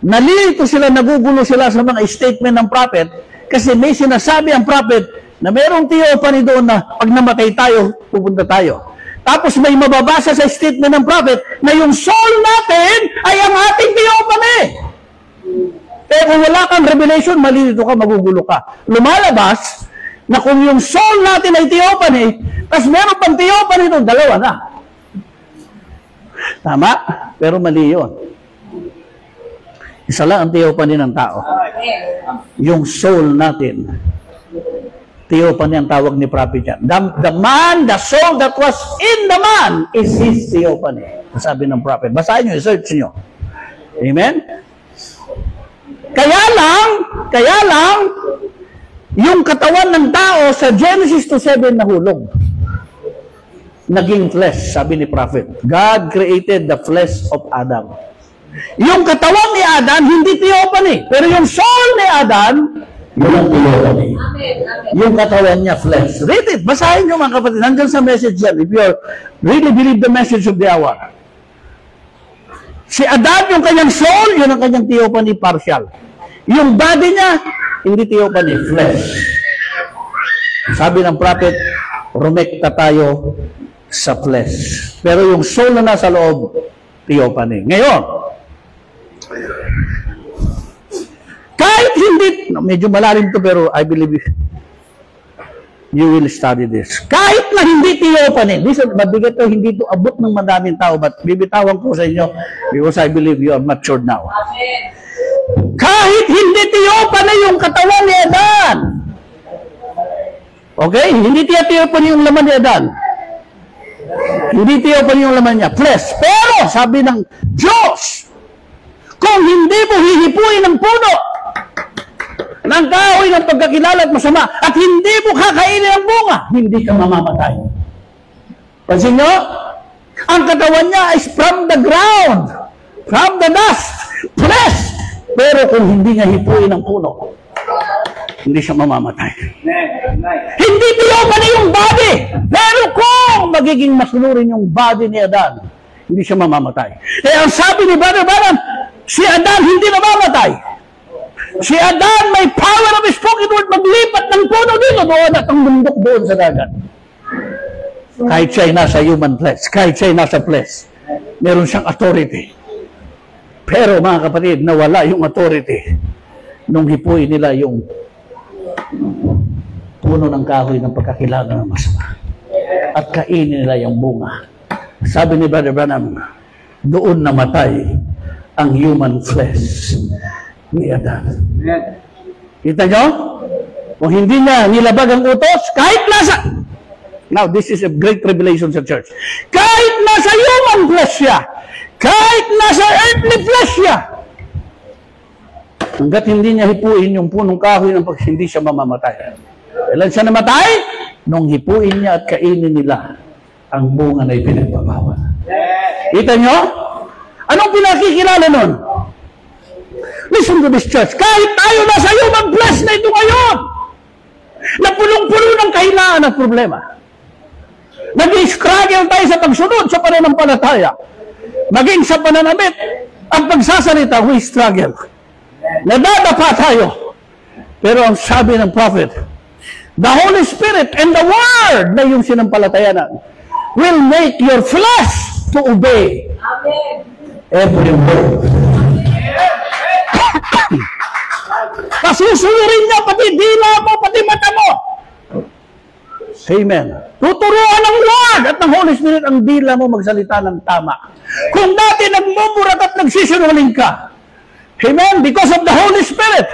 Nalilito sila, nagugulo sila sa mga statement ng prophet kasi may sinasabi ang prophet na mayroong theophany doon na pag namatay tayo, pupunta tayo. Tapos may mababasa sa statement ng prophet na yung soul natin ay ang ating theophany. Kaya kung wala kang revelation, malilito ka, magugulo ka. Lumalabas na kung yung soul natin ay theophany, tapos meron pang theophany doon, dalawa na. Tama? Pero mali yun. Isa lang ang theophany ng tao. Yung soul natin. Theophany ang tawag ni prophet yan. The man, the soul that was in the man is his theophany. Sabi ng prophet. Basahin nyo, search nyo. Amen? Kaya lang, yung katawan ng tao sa Genesis 2:7 nahulog. Naging flesh, sabi ni prophet. God created the flesh of Adam. Yung katawan ni Adam, hindi theophany. Pero yung soul ni Adam, yun ang theophany. Yung katawan niya, flesh. Read it. Basahin nyo mga kapatid. Nandyan sa message yan. If you really believe the message of the hour. Si Adam, yung kanyang soul, yun ang kanyang theophany partial. Yung body niya, hindi theophany, flesh. Sabi ng prophet, rumekta tayo sa flesh. Pero yung soul na nasa loob, theophany. Ngayon, kahit hindi, medyo malalim to pero I believe you will study this. Kahit na hindi theophany, mabigat to, hindi to abot ng madaming tao, but bibitawan ko sa inyo because I believe you are matured now. Kahit hindi theophany yung katawan ni Adan. Okay? Hindi theophany yung laman ni Adan. Hindi theophany yung laman niya. Flesh. Pero, sabi ng Diyos, kung hindi mo hihipuin ng puno ng kahoy ng pagkakilala at masama at hindi mo kakainin ang bunga, hindi ka mamamatay. Pansin nyo? Ang katawan niya is from the ground, from the dust, flesh. Pero kung hindi niya hipuin ang puno, hindi siya mamamatay. Hindi theophany yung body. Pero kung magiging masunurin yung body ni Adan, hindi siya mamamatay. Kaya ang sabi ni Brother Branham, si Adan hindi namamatay. Si Adan may power of spoken word, maglipat ng puno dito doon at ang bundok doon sa dagat. Kahit siya ay nasa human flesh, kahit siya ay nasa flesh, meron siyang authority. Pero mga kapatid, nawala yung authority nung hipuin nila yung puno ng kahoy ng pagkakilala ng masama. At kainin nila yung bunga. Sabi ni Brother Branham, doon namatay ang human flesh ni Adan. Kita nyo? Kung hindi niya nilabag ang utos, kahit nasa... Now, this is a great revelation sa church. Kahit nasa human flesh siya, kahit nasa earthly flesh siya, hanggat hindi niya hipuin yung punong kahoy ng hindi siya mamamatay. Kailan siya namatay? Nung hipuin niya at kainin nila ang bunga na ipinagbabawal. Kita nyo? Anong pinakikilala nun? Listen to this church. Kahit tayo nasa human flesh na ito ngayon, na punong-puno ng kahinaan at problema, nag-struggle tayo sa pagsunod sa pananampalataya, maging sa pananamit, ang pagsasalita, we struggle. Nadadapa tayo. Pero ang sabi ng prophet, the Holy Spirit and the Word na yung sinampalatayanan will make your flesh to obey every word. Pasusunurin niya pati dila mo, pati mata mo. Amen. Tuturuan ng Word at ng Holy Spirit ang dila mo magsalita ng tama. Kung dati nagmumurat at nagsisinungaling ka, amen, because of the Holy Spirit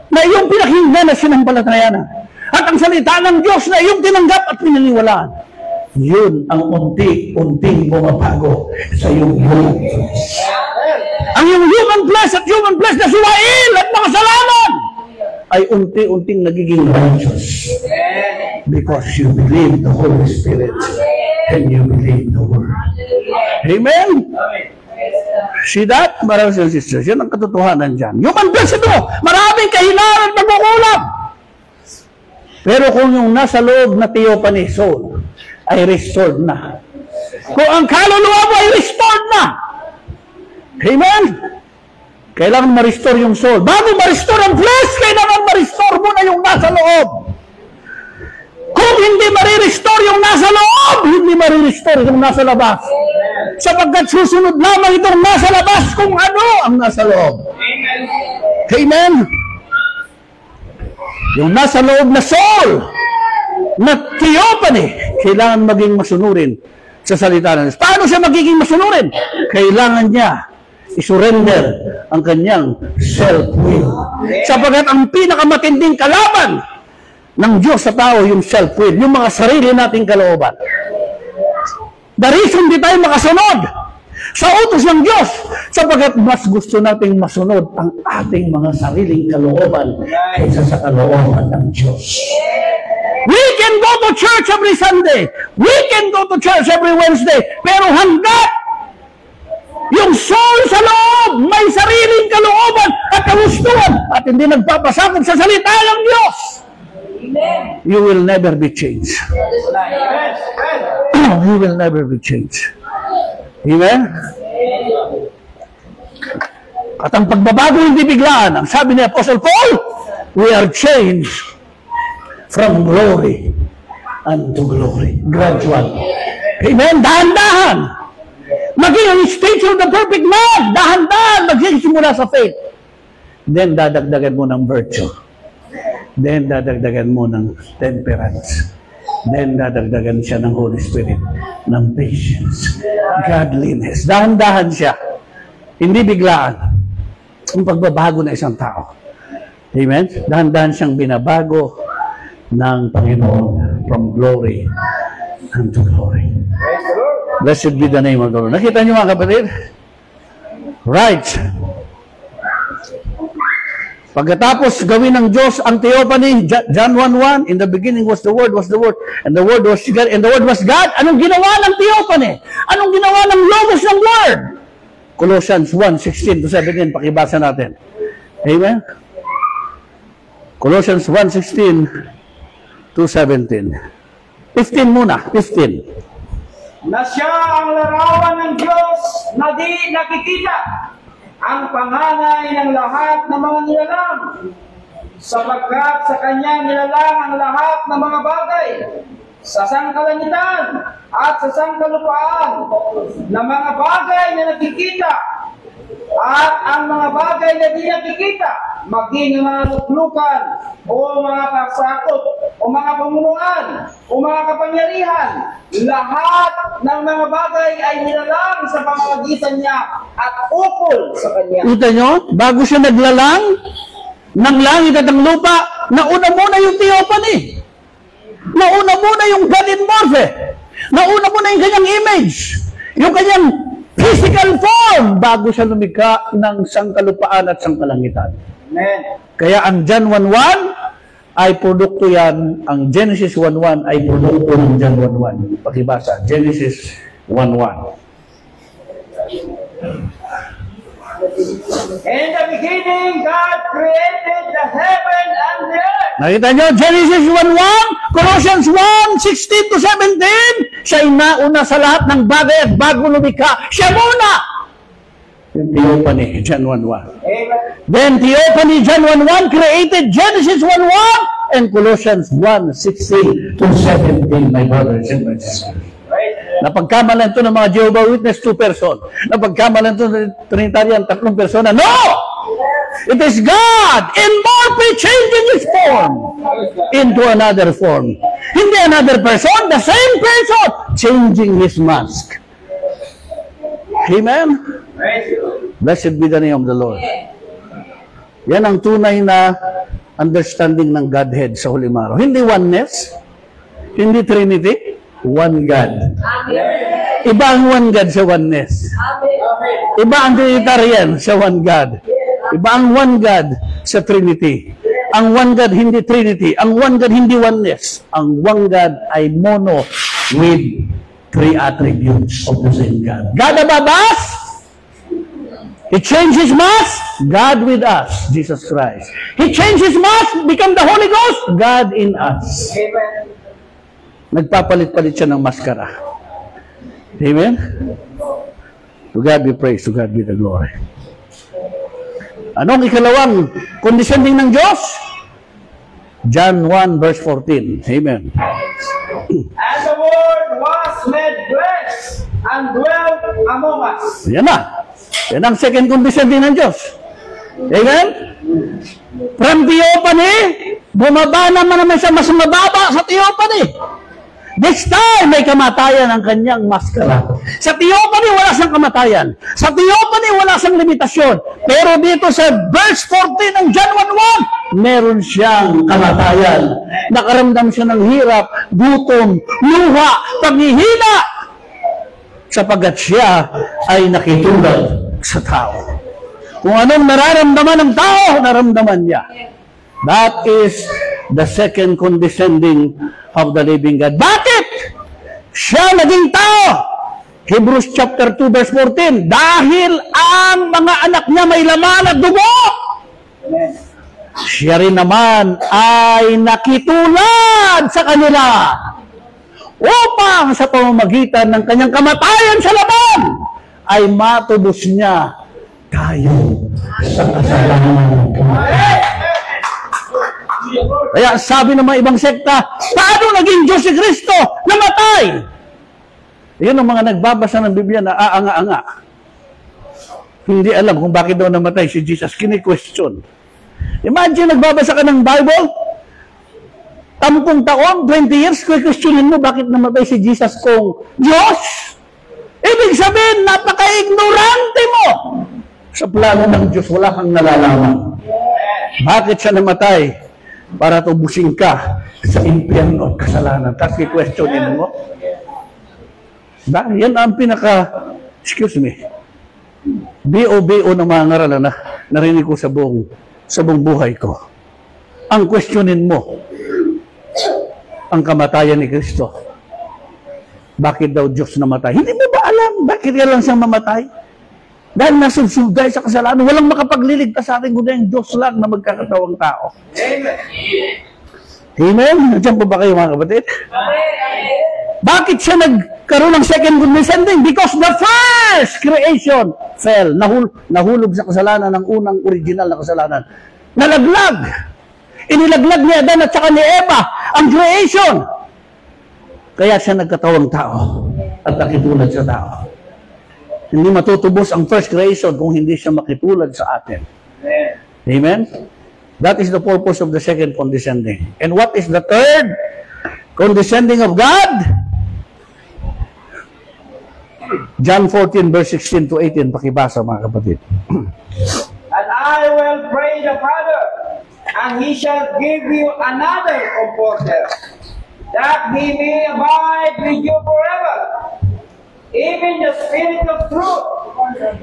na iyong pinakinggan na sinampalatayanan at ang salita ng Diyos na iyong tinanggap at pinaniwalaan, yun ang unti-unting bumabago sa iyong human flesh. Ang iyong human flesh at human flesh na suwail at makasalanan ay unti-unting nagiging righteous because you believe the Holy Spirit and you believe the Word. Amen? See that? Brothers and sisters, yan ang katotohanan dyan. Human flesh ito, maraming kahinaan at magkukulang. Pero kung yung nasa loob na theophany soul ay restored na. Kung ang kaluluwa mo ay restored na. Amen? Kailangan ma-restore yung soul. Bago ma-restore ang flesh, kailangan ma-restore mo na yung nasa loob. Kung hindi ma-restore yung nasa loob, hindi ma-restore yung nasa labas. Sapagkat susunod lamang itong nasa labas kung ano ang nasa loob. Amen? Yung nasa loob na soul, na theophany, kailangan maging masunurin sa salita ng Diyos. Paano siya magiging masunurin? Kailangan niya isurrender ang kanyang self-will. Sapagkat ang pinakamatinding kalaban ng Diyos sa tao, yung self-will, yung mga sarili nating kalooban. The reason di tayo makasunod sa utos ng Diyos, sapagkat mas gusto nating masunod ang ating mga sariling kalooban kaysa sa kalooban ng Diyos. We can go to church every Sunday. We can go to church every Wednesday. Pero hanggat yung soul sa loob, may sariling kalooban at kagustuhan at hindi nagpapasakop sa salita ng Diyos, you will never be changed. You will never be changed. Amen? At ang pagbabago hindi biglaan. Ang sabi ni Apostle Paul, we are changed from glory unto glory. Gradual. Amen? Dahan-dahan. Maging ang stage of the perfect man. Dahan-dahan. Magsisimula sa faith. Then, dadagdagan mo ng virtue. Then, dadagdagan mo ng temperance. Then, dadagdagan siya ng Holy Spirit, ng patience, godliness. Dahan-dahan siya. Hindi biglaan. Ang pagbabago ng isang tao. Amen? Dahan-dahan siyang binabago ng Panginoon from glory unto glory. Blessed be the name of the Lord. Nakita niyo mga kapatid? Right. Pagkatapos gawin ng Diyos ang theophany, John 1:1, in the beginning was the Word, and the Word was God, and the Word was God. Anong ginawa ng theophany? Anong ginawa ng logos ng Word? Colossians 1:16-17, pakibasa natin. Amen? Colossians 1:16-17. 15 muna, 15. Na siya ang larawan ng Diyos na di nakikita, ang panganay ng lahat ng mga nilalang, sapagkat sa kanya nilalang ang lahat ng mga bagay, sa sangkalangitan at sa sangkalupaan, na mga bagay na nakikita at ang mga bagay na di nakikita, maging mga luklukan o mga pasakot o mga pamunuan o mga kapangyarihan, lahat ng mga bagay ay nilalang sa pamamagitan niya at ukol sa kanya. Kita nyo? Bago siya naglalang ng langit at ng lupa, nauna muna yung theophany. Nauna muna yung God in morphe. Nauna muna yung kanyang image. Yung kanyang physical form bago siya lumikha ng sangkalupaan at sangkalangitan. Amen. Kaya ang John 1:1 ay produkto yan. Ang Genesis 1:1 ay produkto ng John 1:1. Pakibasa, Genesis 1:1. In the beginning, God created the heaven and the earth. Nakita nyo, Genesis 1:1, Colossians 1:16-17, siya inauna sa lahat ng bagay at bago lumikha, siya muna! Yung theophany, John 1:1. Amen. Then theophany, John 1:1, created Genesis 1:1 and Colossians 1:16-17, my brothers and my sisters. Napagkamalan ito ng mga Jehovah Witness, 2 person. Napagkamalan ito ng Trinitarian, 3 persona. No! It is God in morphe changing His form into another form. Hindi another person, the same person changing His mask. Amen? Blessed be the name of the Lord. Yan ang tunay na understanding ng Godhead sa huling araw. Hindi oneness, hindi Trinity, one God. Iba ang one God sa oneness. Iba ang Trinitarian sa one God. Iba ang one God sa Trinity. Ang one God hindi Trinity. Ang one God hindi oneness. Ang one God ay mono with 3 attributes of the same God. God above us. He changed His mask. God with us, Jesus Christ. He changed His mask, become the Holy Ghost. God in us. Amen. Nagpapalit-palit siya ng maskara. Amen? To God be praised, to God be the glory. Anong ikalawang kondisyon din ng Diyos? John 1:14. Amen. And the Word was made flesh and dwelt among us. Yan na. Yan ang second condition din ng Diyos. Amen? From theophany, bumaba naman siya mas mababa sa theophany. This time, may kamatayan ang kanyang maskara. Sa theophany, wala siyang kamatayan. Sa theophany, wala siyang limitasyon. Pero dito sa verse 14 ng John 1:1, meron siyang kamatayan. Nakaramdam siya ng hirap, gutom, luha, paghihina, sapagat siya ay nakitulad sa tao. Kung anong nararamdaman ng tao, naramdaman niya. That is the second condescending of the living God. Bakit? Siya naging tao. Hebrews chapter 2 verse 14. Dahil ang mga anak niya may laman at dugo, siya rin naman ay nakitulad sa kanila upang sa pamamagitan ng kanyang kamatayan sa laman ay matubos niya tayo sa kasalanan. Kaya sabi ng mga ibang sekta, paano naging Diyos si Kristo? Namatay! Yan ang mga nagbabasa ng Biblia na aanga-anga. Hindi alam kung bakit daw namatay si Jesus. Kini-question. Imagine, nagbabasa ka ng Bible, tampung taon, 20 years, questionin mo bakit namatay si Jesus kung Diyos? Ibig sabihin, napaka-ignorante mo sa plano ng Diyos. Wala kang nalalaman. Bakit siya namatay? Para tubusin ka sa impyerno at kasalanan. Tapos i-questionin mo. Yan ang excuse me, B.O.B.O. na mga ngaral na narinig ko sa buong buhay ko. Ang questionin mo, ang kamatayan ni Kristo. Bakit daw Diyos namatay? Hindi mo ba alam? Bakit lang siyang mamatay? Dahil nasubsubday sa kasalanan, walang makapagliligtas sa atin kundi ang Diyos lang na magkakatawang tao. Amen. Amen? Nandiyan po ba kayo mga kapatid? Amen. Bakit siya nagkaroon ng second condescending? Because the first creation fell. Nahulog sa kasalanan ng unang original na kasalanan. Nalaglag. Inilaglag ni Adan at saka ni Eva ang creation. Kaya siya nagkatawang tao at nakitulad sa tao. Hindi matutubos ang first creation kung hindi siya makitulad sa atin. Amen? That is the purpose of the second condescending. And what is the third condescending of God? John 14 verse 16 to 18. Pakibasa mga kapatid. And I will pray the Father, and He shall give you another Comforter, that He may abide with you forever. Even the Spirit of truth,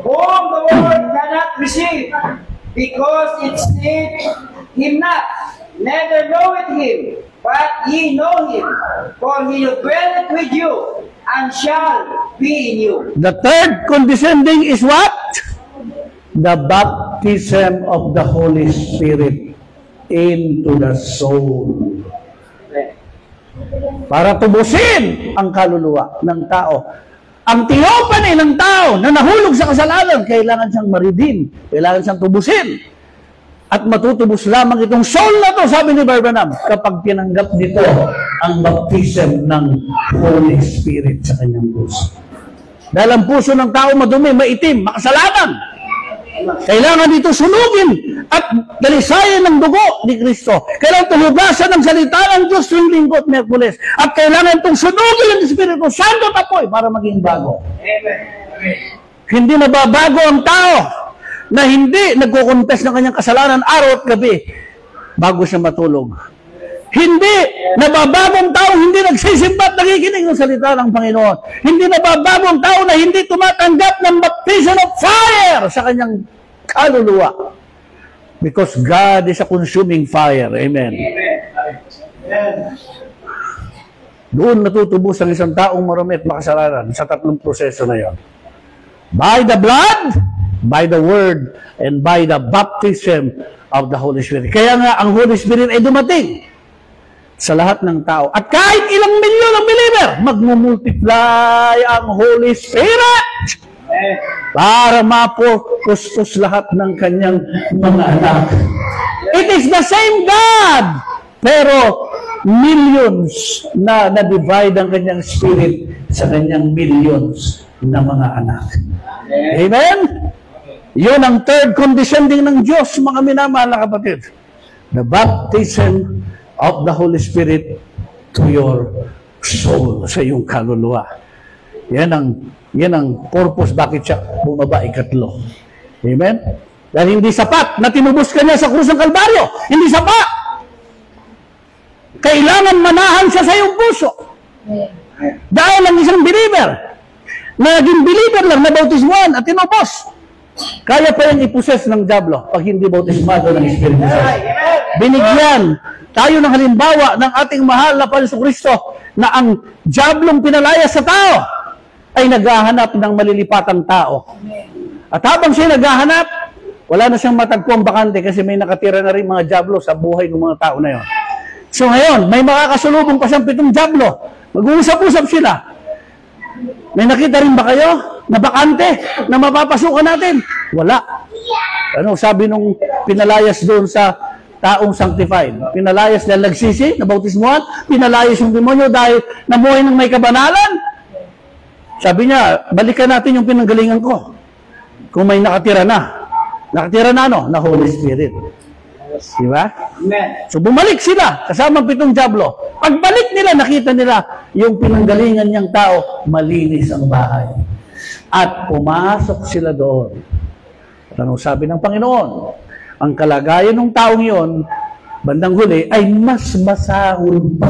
whom the world cannot receive, because it seeth Him not, neither knoweth Him, but ye know Him, for He dwelleth with you, and shall be in you. The third condescending is what? The baptism of the Holy Spirit into the soul. Para tubusin ang kaluluwa ng tao. Ang theophany ng tao na nahulog sa kasalanan, kailangan siyang ma-redeem, kailangan siyang tubusin. At matutubos lamang itong soul na to, sabi ni Barbanam, kapag tinanggap nito ang baptism ng Holy Spirit sa kanyang puso. Dahil ang puso ng tao madumi, maitim, makasalanan. Kailangan dito sunugin at dalisayan ng dugo ni Kristo. Kailangan tulugasan ng salita ng Diyos tuwing Linggo at Miyerkules. At kailangan itong sunugin ng Espiritu Santo tapoy para maging bago. Amen. Hindi nababago ang tao na hindi nagkukonfess ng kanyang kasalanan araw at gabi bago siya matulog. Hindi nababago ang tao, hindi nagsisimba at nakikinig ng salita ng Panginoon. Hindi nababago ang tao na hindi tumatanggap ng baptism of fire sa kanyang kaluluwa. Because God is a consuming fire. Amen. Amen. Doon natutubos ang isang taong marumi at makasalanan sa tatlong proseso na yon. By the blood, by the word, and by the baptism of the Holy Spirit. Kaya nga, ang Holy Spirit ay dumating sa lahat ng tao. At kahit ilang milyon ang believer, magmumultiply ang Holy Spirit para mapokustos lahat ng kanyang mga anak. It is the same God, pero millions na na-divide ang kanyang spirit sa kanyang millions na mga anak. Amen? Yun ang third condition din ng Diyos, mga minamahal na kapatid. The baptism of the Holy Spirit to your soul, sa iyong kaluluwa. Yan ang purpose bakit siya bumaba ikatlo. Amen? Dahil hindi sapat na tinubos ka niya sa krus ng Kalbaryo. Hindi sapat. Kailangan manahan siya sa iyong puso. Dahil ang isang believer, na naging believer lang, nabautismuhan at tinubos, kaya pa yung iposes ng diablo pag hindi bautismado ng Espiritu Santo. Binigyan tayo ng halimbawa ng ating mahal na Panginoong Kristo na ang diablong pinalaya sa tao ay naghahanap ng malilipatang tao. At habang siya naghahanap, wala na siyang matagpuang bakante kasi may nakatira na rin mga diablo sa buhay ng mga tao na yon. So ngayon, may makakasulubong pa siyang 7 diablo. Mag-uusap-usap sila. May nakita rin ba kayo na bakante na mapapasukan natin? Wala. Ano sabi nung pinalayas doon sa taong sanctified? Pinalayas dahil nagsisi, nabautismuhan, pinalayas yung demonyo dahil namuhay ng may kabanalan. Sabi niya, balikan natin yung pinanggalingan ko. Kung may nakatira na. Nakatira na ano? Na Holy Spirit. Diba? Amen. So bumalik sila, kasama 7 diablo. Pagbalik nila, nakita nila yung pinanggalingan niyang tao, malinis ang bahay. At pumasok sila doon. At ano sabi ng Panginoon? Ang kalagayan ng taong yon, bandang huli, ay mas masahol pa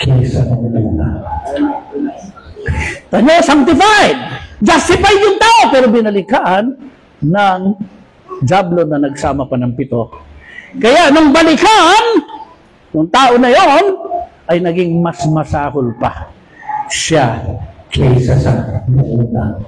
kaysa ng una. Tanyo, sanctified! Justified yung tao, pero binalikan ng diablo na nagsama pa ng 7. Kaya nung balikan, yung tao na yon ay naging mas masahol pa siya kaysa sa una.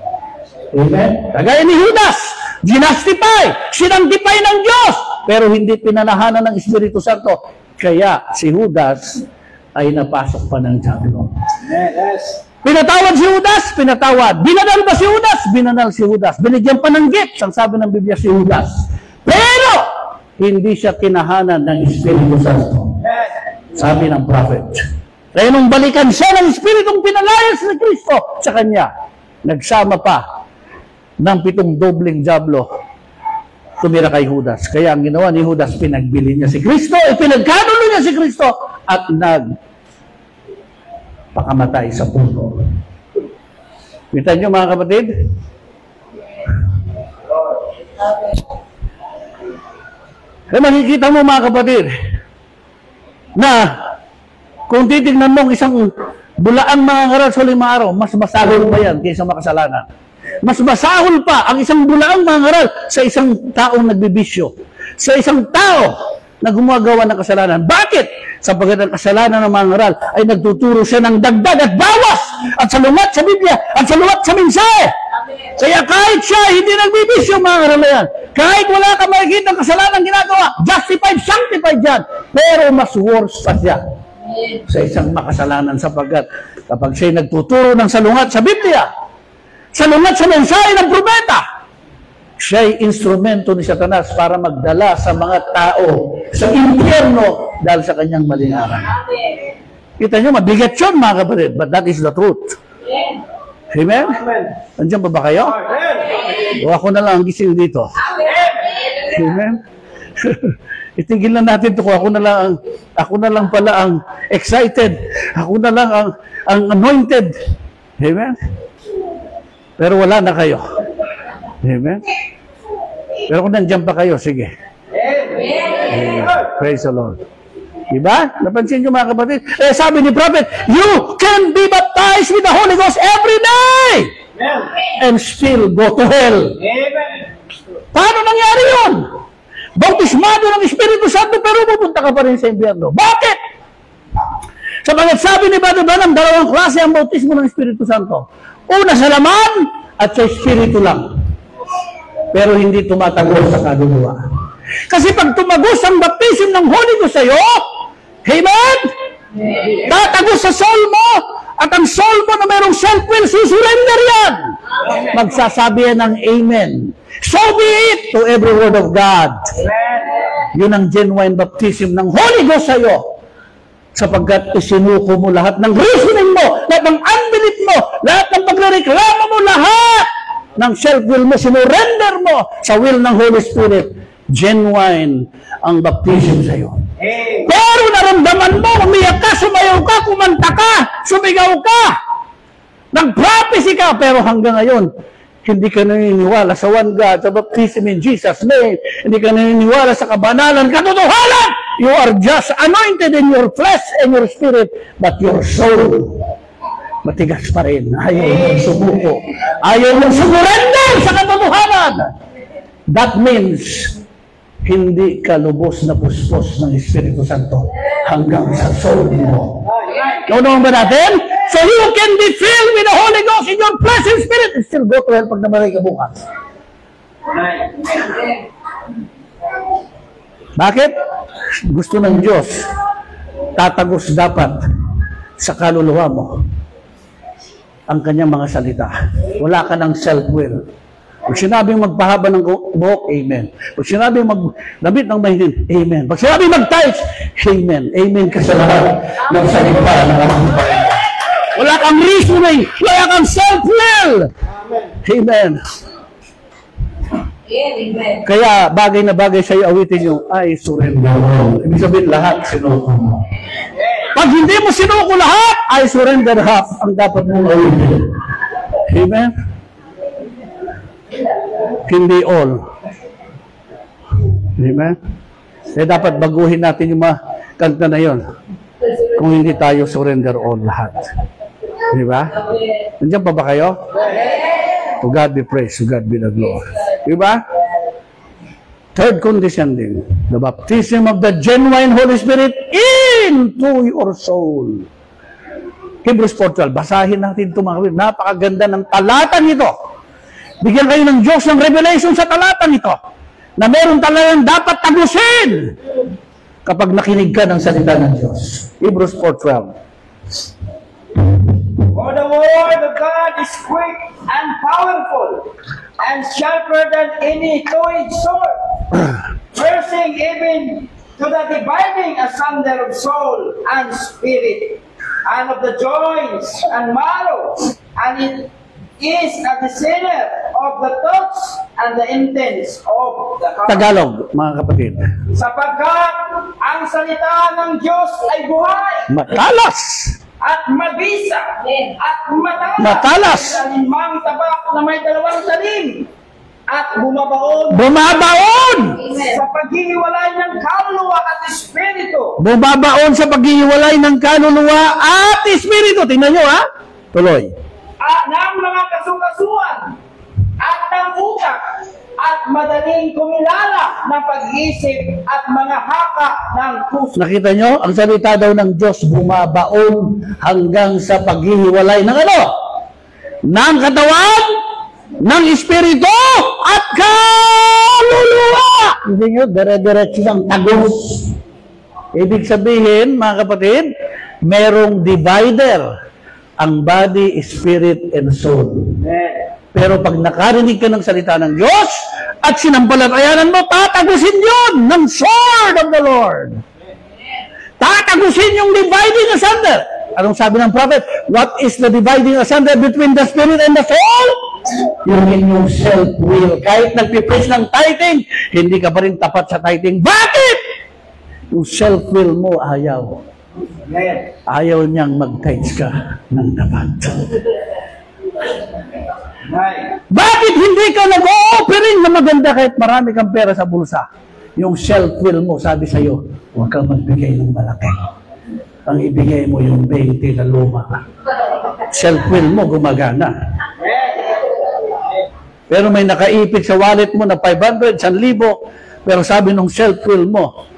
Amen? Kagaya ni Judas, ginastify, sinantify ng Diyos, pero hindi pinanahanan ng Espiritu Santo. Kaya si Judas ay napasok pa ng diablo. Yes. Pinatawad si Judas, pinatawad. Binanal ba si Judas? Binanal si Judas. Binigyan pa ng gift, ang sabi ng Biblia si Judas. Pero, hindi siya tinahanan ng Espiritu Santo. Sabi ng prophet. Kaya nung balikan siya ng Espiritong pinalayas ni Kristo sa kanya, nagsama pa ng 7 dobling diablo tumira kay Judas. Kaya ang ginawa ni Judas, pinagbili niya si Kristo, pinagkanulo niya si Kristo, at pakamatay sa puno. Kita niyo mga kapatid? Kaya makikita mo mga kapatid na kung titignan mo isang bulaang mga ngaral sa 5 araw, mas masahol pa yan kaysa makasalanan. Mas masahol pa ang isang bulaang mga ngaral sa isang taong nagbibisyo. Sa isang tao na gumagawa ng kasalanan. Bakit? Sapagkat ang kasalanan ng mga ngaral ay nagtuturo siya ng dagdag at bawas at salungat sa Biblia at salungat sa mensahe. Kaya kahit siya hindi nagbibisyo mga ngaral na yan, kahit wala ka makikita ang kasalanan ginagawa, justified, sanctified yan, pero mas worse pa siya sa isang makasalanan sapagkat kapag siya nagtuturo ng salungat sa Biblia, salungat sa mensahe ng propeta, siya ay instrumento ni Satanas para magdala sa mga tao sa impyerno dahil sa kanyang maling aral. Kita nyo, mabigat yun mga kapatid, but that is the truth. Amen? Nandiyan ba kayo? O ako na lang ang gising dito. Amen? Itigil na natin ito kung ako na lang pala ang excited. Ako na lang ang anointed. Amen? Pero wala na kayo. Amen? Pero kung nandiyan pa kayo, sige. Amen. Praise the Lord. Diba? Napansin nyo mga kapatid? Sabi ni Prophet, you can be baptized with the Holy Ghost every day and still go to hell. Paano nangyari yun? Bautismado ng Espiritu Santo pero pupunta ka pa rin sa impyerno. Bakit? Sapagat sabi ni Brother Branham, 2 klase ang bautismo ng Espiritu Santo. Una sa laman at sa Espiritu lang. Pero hindi tumatagos sa kaluluwa. Kasi pag tumagos ang baptism ng Holy Ghost sa'yo, amen? Tatagos sa soul mo, at ang soul mo na mayroong self-will, susurrender yan. Magsasabi yan ng amen. So be it to every word of God. Yun ang genuine baptism ng Holy Ghost sa'yo. Sapagkat isinuko mo lahat ng reasoning mo, lahat ng unbelief mo, lahat ng pagrereklamo mo, lahat ng self-will mo, sinurrender mo sa will ng Holy Spirit, genuine ang baptism sa iyo. Pero naramdaman mo, umiyak ka, sumayaw ka, kumanta ka, sumigaw ka, nag-prophecy ka, pero hanggang ngayon, hindi ka naniniwala sa one God, sa baptism in Jesus' name, hindi ka naniniwala sa kabanalan, katotohanan, you are just anointed in your flesh and your spirit, but your soul, matigas pa rin. Ayaw mong sumuko. Ayaw mong sumurrender sa katotohanan. That means, hindi ka lubos na puspos ng Espiritu Santo hanggang sa soul mo. Naunawan ba natin? So you can be filled with the Holy Ghost in your flesh and spirit and still go to hell pag namatay ka bukas. Bakit? Gusto ng Diyos, tatagos dapat sa kaluluwa mo ang kanyang mga salita. Wala ka ng self-will. Pag sinabing magpahaba ng buhok, amen. Pag sinabing magdamit ng mahinin, amen. Pag sinabing mag-tights, amen. Amen ka sa lahat ng salita ng ating Panginoon. Wala kang reasoning, wala kang self-will. Amen. Kaya bagay na bagay sa'yo awitin yung, I surrender all. Ibig sabihin lahat sinuko mo. Pag hindi mo sinuko lahat, I surrender half ang dapat mong awitin. Amen? Hindi all. Amen? Kaya dapat baguhin natin yung mga kanta na yon kung hindi tayo surrender all lahat. Di ba? Nandiyan pa ba kayo? To God be praised, to God be the glory. Di ba? Third condition din, the baptism of the genuine Holy Spirit into your soul. Hebrews 4:12, basahin natin ito mga kapatid. Napakaganda ng talatang ito. Bigyan kayo ng Diyos ng revelation sa talatang ito na meron talagang dapat tagusin kapag nakinig ka ng salita ng Diyos. Hebrews 4:12. For the word of God is quick and powerful, and sharper than any two-edged sword, piercing even to the dividing asunder of soul and spirit, and of the joints and marrow, and it is a discerner of the thoughts and the intents of the heart. Tagalog, mga kapatid. Sapagkat ang salita ng Diyos ay buhay, Matalas! at mabisa, at Matalas. sa limang tabak na may dalawang talim, at bumabaon sa paghihiwalay ng kaluluwa at espiritu. Bumabaon sa paghihiwalay ng kaluluwa at espiritu. Tingnan nyo, ha? Tuloy. At ng mga kasukasuan, at ng utak, at madaling kumilala ng pag-iisip at mga haka ng puso. Nakita nyo? Ang salita daw ng Diyos bumabaon hanggang sa paghihiwalay ng ano? Ng katawan, ng espiritu, at kaluluwa. Hindi nyo, dire-diretso ng tagos. Ibig sabihin, mga kapatid, merong divider ang body, spirit, and soul. Pero pag nakarinig ka ng salita ng Diyos at sinampalatayanan mo, tatagusin yun ng sword of the Lord. Tatagusin yung dividing asunder. Anong sabi ng prophet? What is the dividing asunder between the spirit and the soul? Yung inyong self-will. Kahit nagpipreach ng tithing, hindi ka pa rin tapat sa tithing. Bakit? Yung self-will mo ayaw. Ayaw niyang mag-tithes ka ng tapat. Bakit hindi ka nag-o-offering na maganda kahit marami kang pera sa bulsa? Yung self-will mo, sabi sa'yo, huwag kang magbigay ng malaki. Ang ibigay mo yung 20 na luma. Self-will mo, gumagana. Pero may nakaipit sa wallet mo na 500, 1,000, pero sabi nung self-will mo,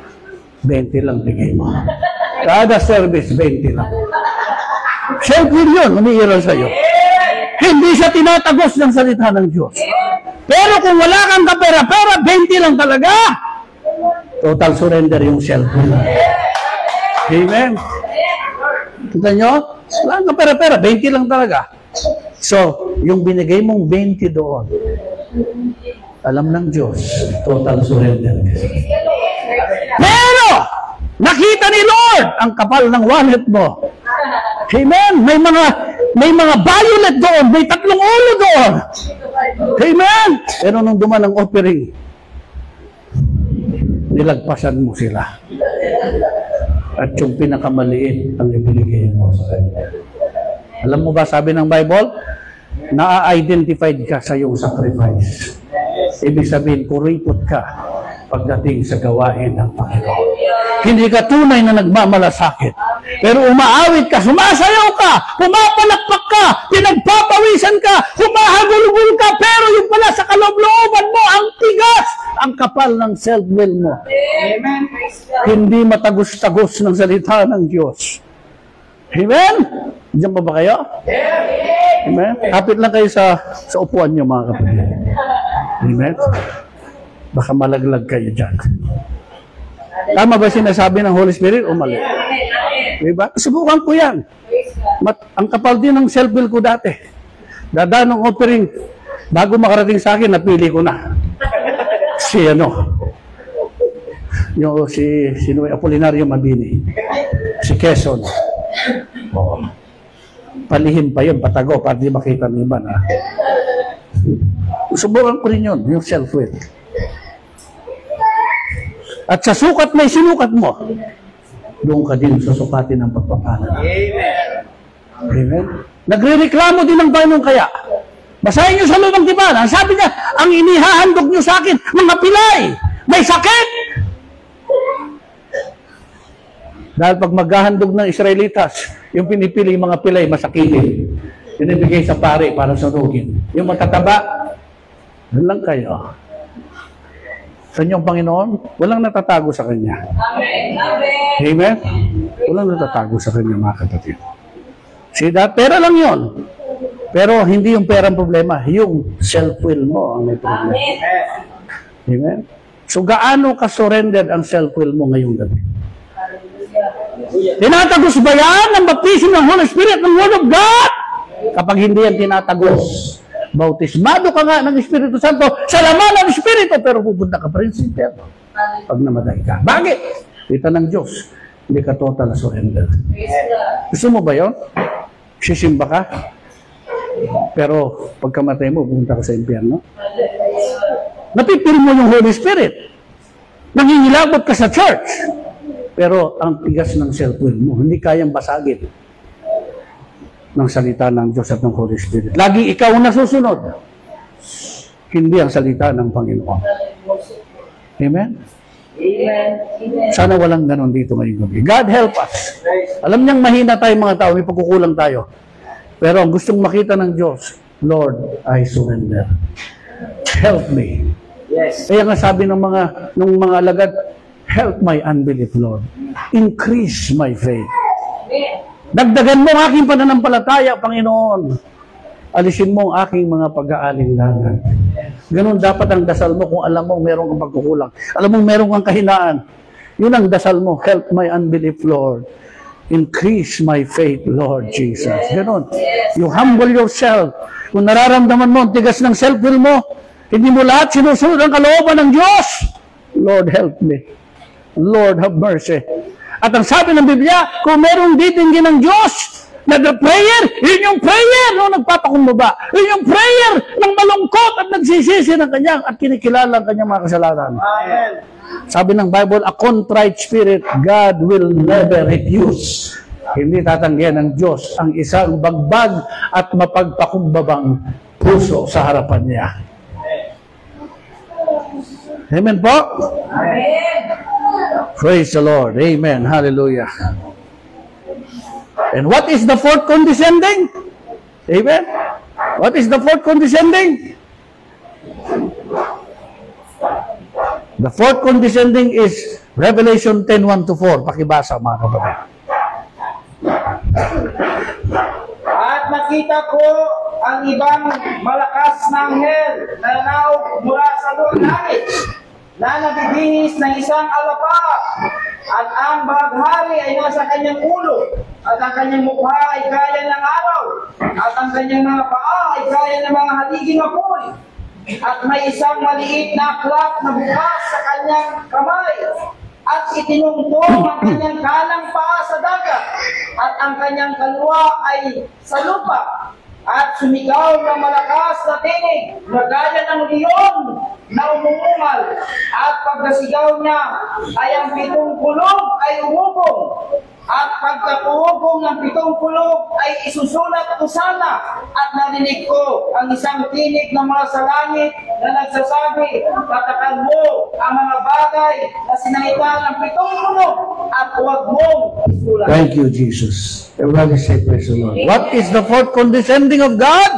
20 lang bigay mo. Kada service, 20 lang. Self-will yun, umiiral sa'yo. Hindi siya tinatagos ng salita ng Diyos. Pero kung wala kang kapera-pera, 20 lang talaga. Total surrender yung self-will. Amen. Kita nyo? Wala kang kapera-pera, 20 lang talaga. So, yung binigay mong 20 doon, alam ng Diyos, total surrender. Pero, nakita ni Lord ang kapal ng wallet mo. Amen. May mga May mga violet doon, may 3 ulo doon. Amen! Pero nung duman ang offering, nilagpasan mo sila. At yung pinakamaliit ang ibinigay mo sa kanya. Alam mo ba, sabi ng Bible, na-identified ka sa iyong sacrifice. Ibig sabihin, kuripot ka pagdating sa gawain ng Panginoon. Hindi ka tunay na nagmamalasakit. Pero umaawit ka, sumasayaw ka, pumapalakpak ka, pinagpapawisan ka, humahagulgul ka, pero yung pala sa kaloob-looban mo, ang tigas, ang kapal ng self-will mo. Amen. Hindi matagos-tagos ng salita ng Diyos. Amen? Diyan pa ba kayo? Amen? Kapit lang kayo sa upuan niyo, mga kapatid. Amen? Baka malaglag kayo dyan. Tama ba sinasabi ng Holy Spirit o mali? Diba? Subukan ko yan. Ang kapal din ng self-will ko dati. Dadaan ng offering, bago makarating sa akin, napili ko na. Si Apolinario Mabini. Si Quezon. Palihim pa yun, patago, para di makita ng iba na. Subukan ko rin yun, yung self-will. At sa sukat may sinukat mo, doon ka din susukatin ng pagpapala. Amen. Amen? Nagre-reklamo din ng Panginoon kaya. Basahin niyo sa lumang tipan. Ang sabi niya, ang inihahandog niyo sa akin, mga pilay, may sakit. Dahil pag maghahandog ng Israelitas, yung pinipili yung mga pilay, masakitin. Pinibigay sa pare para sunugin. Yung matataba, doon lang kayo. Sa inyong Panginoon, walang natatago sa Kanya. Amen. Amen. Amen? Walang natatago sa Kanya, mga kapatid. See that? Pera lang yon. Pero hindi yung pera ang problema. Yung self-will mo ang may problema. Amen. Amen? So, gaano ka-surrendered ang self-will mo ngayong gabi? Tinatagos ba yan ang baptism ng Holy Spirit, ng Word of God? Kapag hindi yan tinatagos, bautismado ka nga ng Espiritu Santo sa laman ng Espiritu, pero pupunta ka pa rin sa impyerno pag namatay ka. Bakit? Kita ng Diyos, hindi ka total surrender. Gusto mo ba yun? Sisimba ka? Pero pagkamatay mo, pupunta ka sa impyerno? Napipil mo yung Holy Spirit. Nangingilabot ka sa church. Pero ang tigas ng self-will mo, hindi kayang basagin ng salita ng Diyos at ng Holy Spirit. Lagi ikaw ang nasusunod. Hindi ang salita ng Panginoon. Amen? Amen. Sana walang ganon dito ngayong gabi. God help us. Alam niyang mahina tayo mga tao, may pagkukulang tayo. Pero ang gustong makita ng Diyos, Lord, I surrender. Help me. Yes. Kaya nga sabi ng mga alagad, help my unbelief, Lord. Increase my faith. Dagdagan mo ang aking pananampalataya, Panginoon. Alisin mo ang aking mga pag-aalinlangan. Ganun dapat ang dasal mo kung alam mo meron kang pagkukulang. Alam mo meron kang kahinaan. Yun ang dasal mo. Help my unbelief, Lord. Increase my faith, Lord Jesus. Ganun. You humble yourself. Kung nararamdaman mo ang tigas ng self-will mo, hindi mo lahat sinusunod ang kalooban ng Diyos. Lord, help me. Lord, have mercy. At ang sabi ng Biblia, kung merong ditinggin ng Diyos, na the prayer, yun yung prayer no, nagpapakumbaba. Yun yung prayer ng malungkot at nagsisisi ng kanyang at kinikilala ang kanyang mga kasalanan. Amen. Sabi ng Bible, a contrite spirit, God will never refuse. Hindi tatanggihan ng Diyos ang isang bagbag at mapagpakumbabang puso sa harapan niya. Amen po? Amen. Praise the Lord. Amen. Hallelujah. And what is the fourth condescending? Amen. What is the fourth condescending? The fourth condescending is Revelation 10:1-4. Pakibasa mga kapatid. At nakita ko ang ibang malakas na anghel na nanaog mula sa langit na nagbibihis ng isang alapa at ang bahaghari ay nasa kanyang ulo at ang kanyang mukha ay gaya ng araw at ang kanyang mga paa ay gaya ng mga haliging apoy at may isang maliit na aklat na bukas sa kanyang kamay at itinungtong ang kanyang kanang paa sa dagat at ang kanyang kalwa ay sa lupa. At sumigaw ng malakas na tinig na gaya ng leon na umuungal. At pagkasigaw niya ay ang 7 kulog ay umubong. At pagkapuhubong ng 7 kulog ay isusulat ko sana. At narinig ko ang isang tinig ng mga sa langit na nagsasabi, patakan mo ang mga bagay na sinalita ng 7 kulog at huwag mong isulat. Thank you, Jesus. Everybody say, praise the Lord. What is the fourth condescending of God?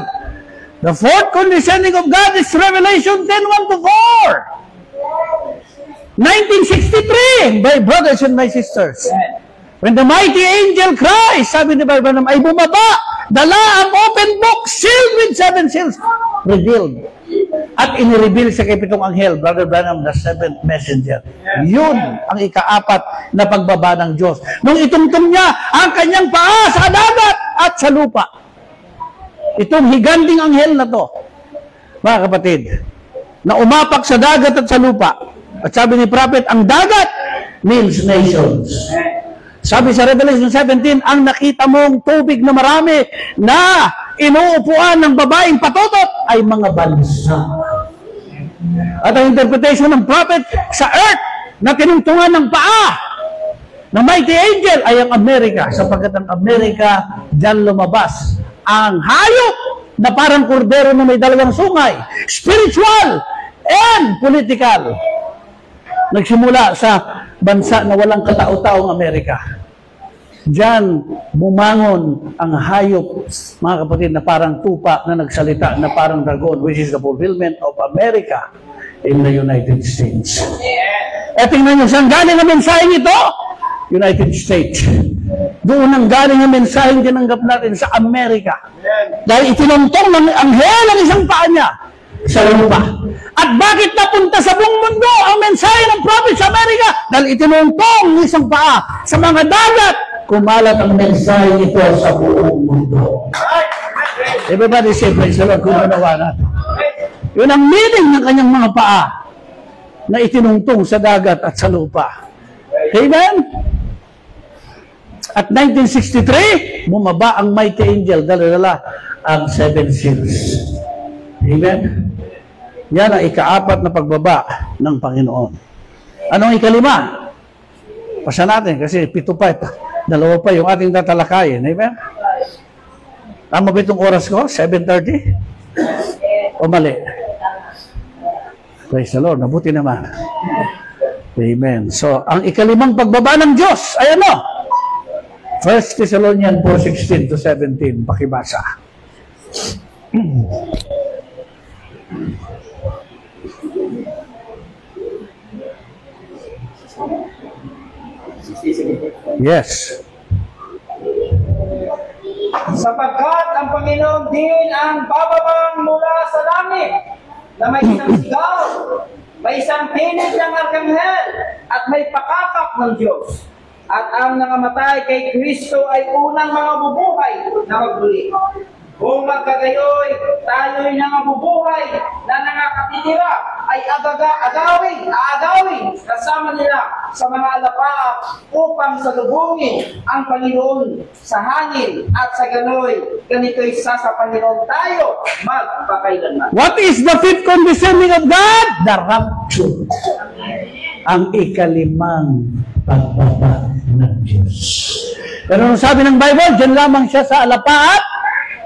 The fourth condescending of God is Revelation 10:1-4. 1963, my brothers and my sisters. When the mighty angel cries, sabi ni Brother Branham, ay bumaba, dala ang open book, sealed with 7 seals, revealed. At inireveal sa kay 7 anghel, Brother Branham, the 7th messenger. Yun ang ika-4 na pagbaba ng Diyos. Nung itungtong niya ang kanyang paa sa dagat at sa lupa. Itong higanting anghel na to, mga kapatid, na umapak sa dagat at sa lupa. At sabi ni Prophet, ang dagat means nations. Sabi sa Revelation 17, ang nakita mong tubig na marami na inuupuan ng babaeng patotot ay mga bansa. At ang interpretation ng prophet sa earth na tinungtungan ng paa ng mighty angel ay ang Amerika, sapagkat ang Amerika diyan lumabas ang hayop na parang kordero na may 2 sungay, spiritual and political. Nagsimula sa bansa na walang katao-taong Amerika. Diyan bumangon ang hayop, mga kapatid, na parang tupa na nagsalita na parang dragon, which is the fulfillment of America in the United States. E tingnan nyo, saan galing ang mensaheng ito? United States. Doon ang galing ang mensaheng tinanggap natin sa Amerika. Dahil itinungtong ng anghel ang isang paa niya sa lupa. At bakit napunta sa buong mundo ang mensahe ng prophet sa Amerika? Dahil itinungtong ng isang paa sa mga dagat. Kumalat ang mensahe ito sa buong mundo. Everybody say, praise the Lord, kung manawa natin. Yun ang meaning ng kanyang mga paa na itinungtong sa dagat at sa lupa. Amen? At 1963, bumaba ang mighty angel, dala-dala ang 7 seals. Amen? Yan ang ika-4 na pagbaba ng Panginoon. Anong ika-5? Pasa natin kasi 7 pa. 2 pa yung ating tatalakayin. Amen? Tama ba itong oras ko? 7:30? O mali? Praise the Lord. Nabuti naman. Amen. So, ang ika-5 pagbaba ng Diyos ay ano? 1 Thessalonians 4:16-17. Pakibasa. Yes. Sapagkat ang Panginoon din ang bababang mula sa langit na may isang sigaw, may isang tinig ng arkanghel at may pakakak ng Diyos. At ang nangamatay kay Kristo ay unang mga bubuhay na magbuli. Kung magkagayoy, tayo'y nangabubuhay na nangakatitira ay aagawin kasama nila sa mga alapaap upang salubungin ang Panginoon sa hangin at sa ganito'y sa Panginoon tayo magpakailanman. What is the 5th condescending of God? The rapture. Ang ika-5 pagbaba ng Diyos. Pero nung sabi ng Bible, dyan lamang siya sa alapaap,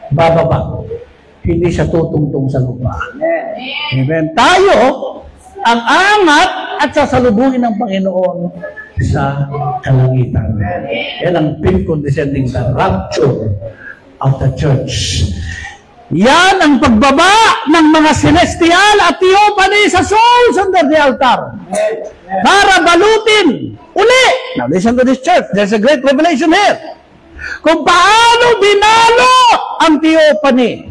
bababa. Hindi siya tutungtong sa lupa. Amen. Tayo, ang angat at sasalubungin ng Panginoon sa kalangitan. Yan ang 5th condescending, the rapture of the church. Yan ang pagbaba ng mga celestial at theophany sa souls under the altar. Para balutin uli. Now listen to this church. There's a great revelation here. Kung paano binalo ang theophany,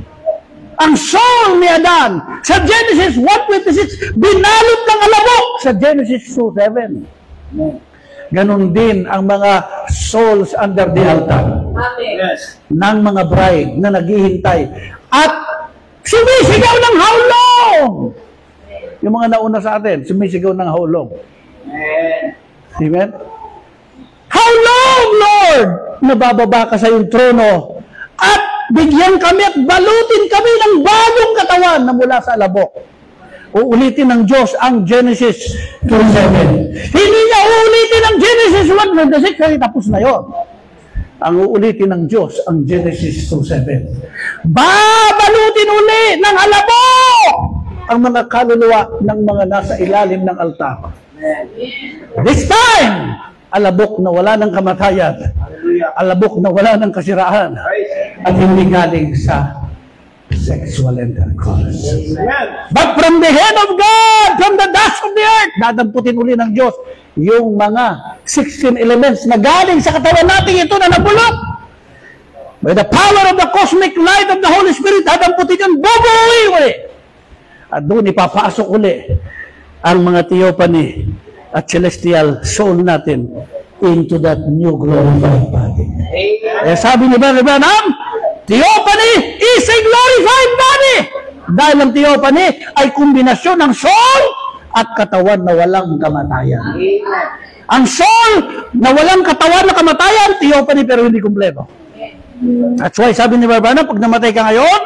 ang soul ni Adan, sa Genesis 1:26, binalot ng alabok sa Genesis 2:7. Ganon din ang mga souls under the altar ng mga bride na naghihintay at sumisigaw ng haulong. Yung mga nauna sa atin, sumisigaw ng haulong. Amen? How long, Lord, na bababa ka sa iyong trono at bigyan kami at balutin kami ng bagong katawan na mula sa alabok? Uulitin ng Diyos ang Genesis 2:7. Hindi niya uulitin ang Genesis 1:26 kasi tapos na yon. Ang uulitin ng Diyos ang Genesis 2:7. Babalutin uli ng alabok ang mga kaluluwa ng mga nasa ilalim ng altar. This time, alabok na wala ng kamatayan, alabok na wala ng kasiraan, at hindi galing sa sexual intercourse. But from the hand of God, from the dust of the earth, dadamputin uli ng Diyos yung mga 16 elements na galing sa katawan natin ito na nabulok. By the power of the cosmic light of the Holy Spirit, dadamputin yun, bubuwi uli. At doon ipapasok uli ang mga theophany at celestial soul natin into that new glorified body. Sabi ni Brother Branham, theophany is a glorified body. Dahil ang theophany ay kombinasyon ng soul at katawan na walang kamatayan. Ang soul na walang katawan na kamatayan, theophany pero hindi kumpleto. That's why sabi ni Brother Branham, pag namatay ka ngayon,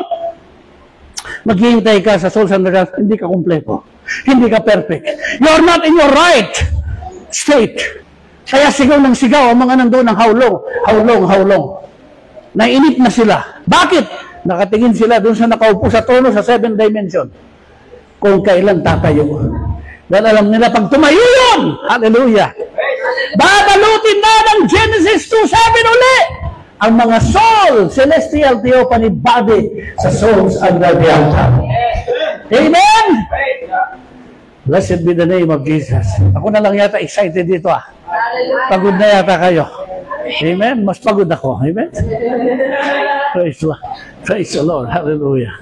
maghihintay ka sa souls and realms, hindi ka kumpleto. Hindi ka perfect. You're not in your right state. Kaya sigaw ng sigaw ang mga nandoon ng how long. Nainip na sila. Bakit? Nakatingin sila doon sa nakaupo sa trono sa 7 dimension. Kung kailan tatayo. Dahil alam nila pag tumayo yun, hallelujah, babalutin na ng Genesis 2:7 uli ang mga soul, celestial theophany body sa souls under the altar. Amen? Blessed be the name of Jesus. Ako na lang yata excited dito Pagod na yata kayo. Amen? Mas pagod ako. Amen? Praise the Lord. Hallelujah.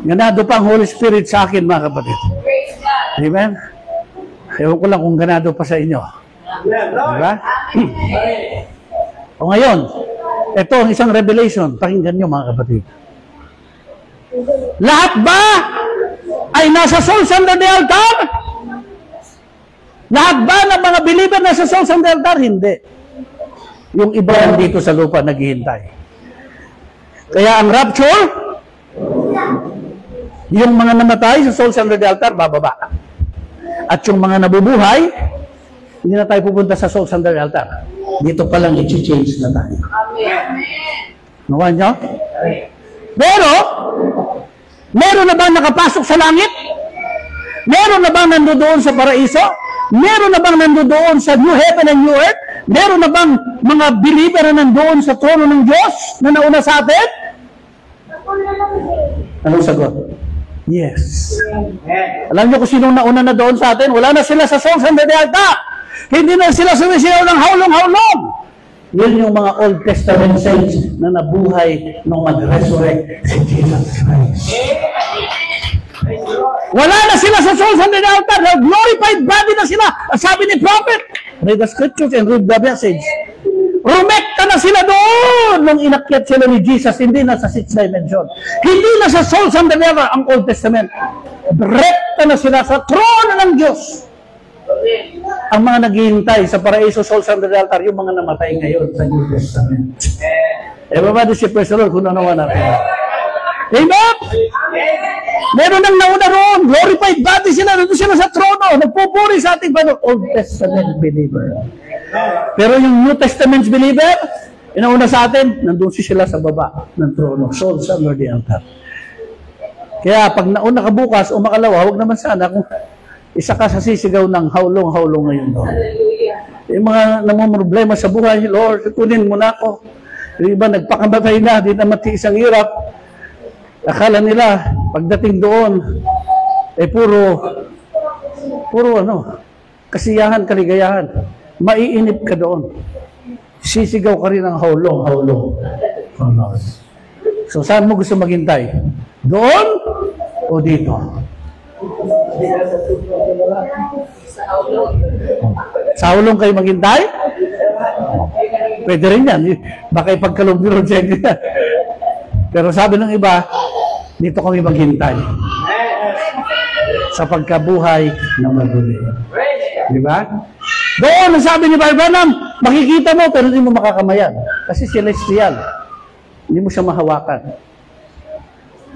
Ganado pa ang Holy Spirit sa akin, mga kapatid. Amen? Ewan ko lang kung ganado pa sa inyo. Diba? O ngayon, ito ang isang revelation. Pakinggan nyo, mga kapatid. Lahat ba ay nasa souls under the altar? Lahat ba ng mga believer nasa souls under the altar? Hindi. Yung iba nandito sa lupa naghihintay. Kaya ang rapture, yung mga namatay sa souls under the altar, bababa. At yung mga nabubuhay, hindi na tayo pupunta sa souls under the altar. Dito pa lang i-change na tayo. Nakuha nyo? Pero, meron na bang nakapasok sa langit? Meron na bang nandoon sa paraiso? Meron na bang nandoon sa new heaven and new earth? Meron na bang mga believer na nandoon sa trono ng Diyos na nauna sa atin? Anong sagot? Yes. Alam niyo kung sinong nauna na doon sa atin? Wala na sila sa souls under the altar. Hindi na sila sumisiyaw ng haulong-haulong. Yun yung mga Old Testament saints na nabuhay nung mag-resurrect si Jesus Christ. Wala na sila sa souls under the altar. Glorified body na sila. Sabi ni prophet, read the scriptures and read the message. Rumekta na sila doon nung inakyat sila ni Jesus, hindi na sa 6th dimension. Hindi na sa souls under the altar ang Old Testament. Rekta na sila sa trono ng Diyos. Ang mga naghihintay sa paraiso, souls under the altar, yung mga namatay ngayon sa New Testament. Everybody say praise the Lord kung nanawa natin. Amen? Meron nang nauna roon. Glorified body sila. Nandun sila sa trono. Nagpupuri sa ating Panginoon. Old Testament believer. Pero yung New Testament believer, inauna sa atin, nandun sila sa baba ng trono. Souls under the altar. Kaya pag nauna ka bukas o makalawa, huwag naman sana kung isa ka sa sisigaw ng haulong-haulong ngayon doon. Yung mga namumroblema sa buhay, Lord, kunin mo na ako. Yung iba nagpakamatay na, di na matiis ang hirap. Akala nila, pagdating doon, puro kasiyahan, kaligayahan. Maiinip ka doon. Sisigaw ka rin ng haulong-haulong. So, saan mo gusto maghintay? Doon o dito? Sa haulong kayo maghintay? Pwede rin yan. Baka ipagkalong-biro dyan. Pero sabi ng iba, dito kami maghintay sa pagkabuhay ng maguli. Di ba? Doon, ang sabi ni Branham, makikita mo pero hindi mo makakamayan. Kasi celestial. Hindi mo siya mahawakan.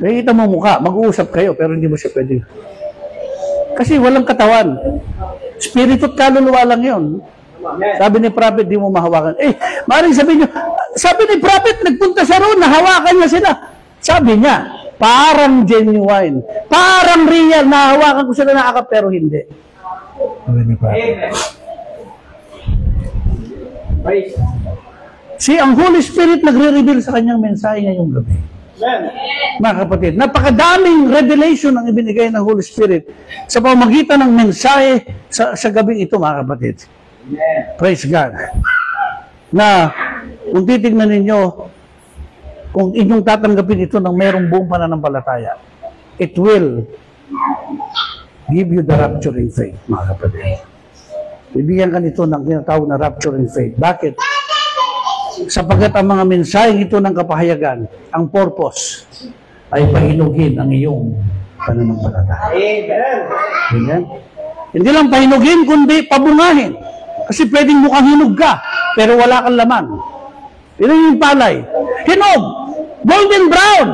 Nakikita mo mukha, mag-uusap kayo pero hindi mo siya pwede. Kasi walang katawan. Spirito at kaluluwa lang yun. Sabi ni prophet, di mo mahawakan. Maaaring sabihin nyo, sabi ni prophet, nagpunta siya roon, nahawakan niya sila. Sabi niya, parang genuine, parang real, nahawakan ko sila nakakap, pero hindi. Sabi ni prophet. Ang Holy Spirit nagre-reveal sa kanyang mensahe ngayong gabi. Mga kapatid, napakadaming revelation ang ibinigay ng Holy Spirit sa pamamagitan ng mensahe sa gabi ito, mga kapatid. Praise God. Na kung titignan ninyo, kung inyong tatanggapin ito ng mayroong buong pananampalataya, it will give you the rapturing faith, mga kapatid. Bibigyan ka nito ng tinatawag na rapturing faith. Bakit? Sapagkat ang mga mensaheng ito ng kapahayagan, ang purpose ay pahinugin ang iyong pananampalataya. Amen. Hindi lang pahinugin, kundi pabungahin. Kasi pwedeng mukhang hinog ka, pero wala kang laman. Yun yung palay. Hinog! Golden brown!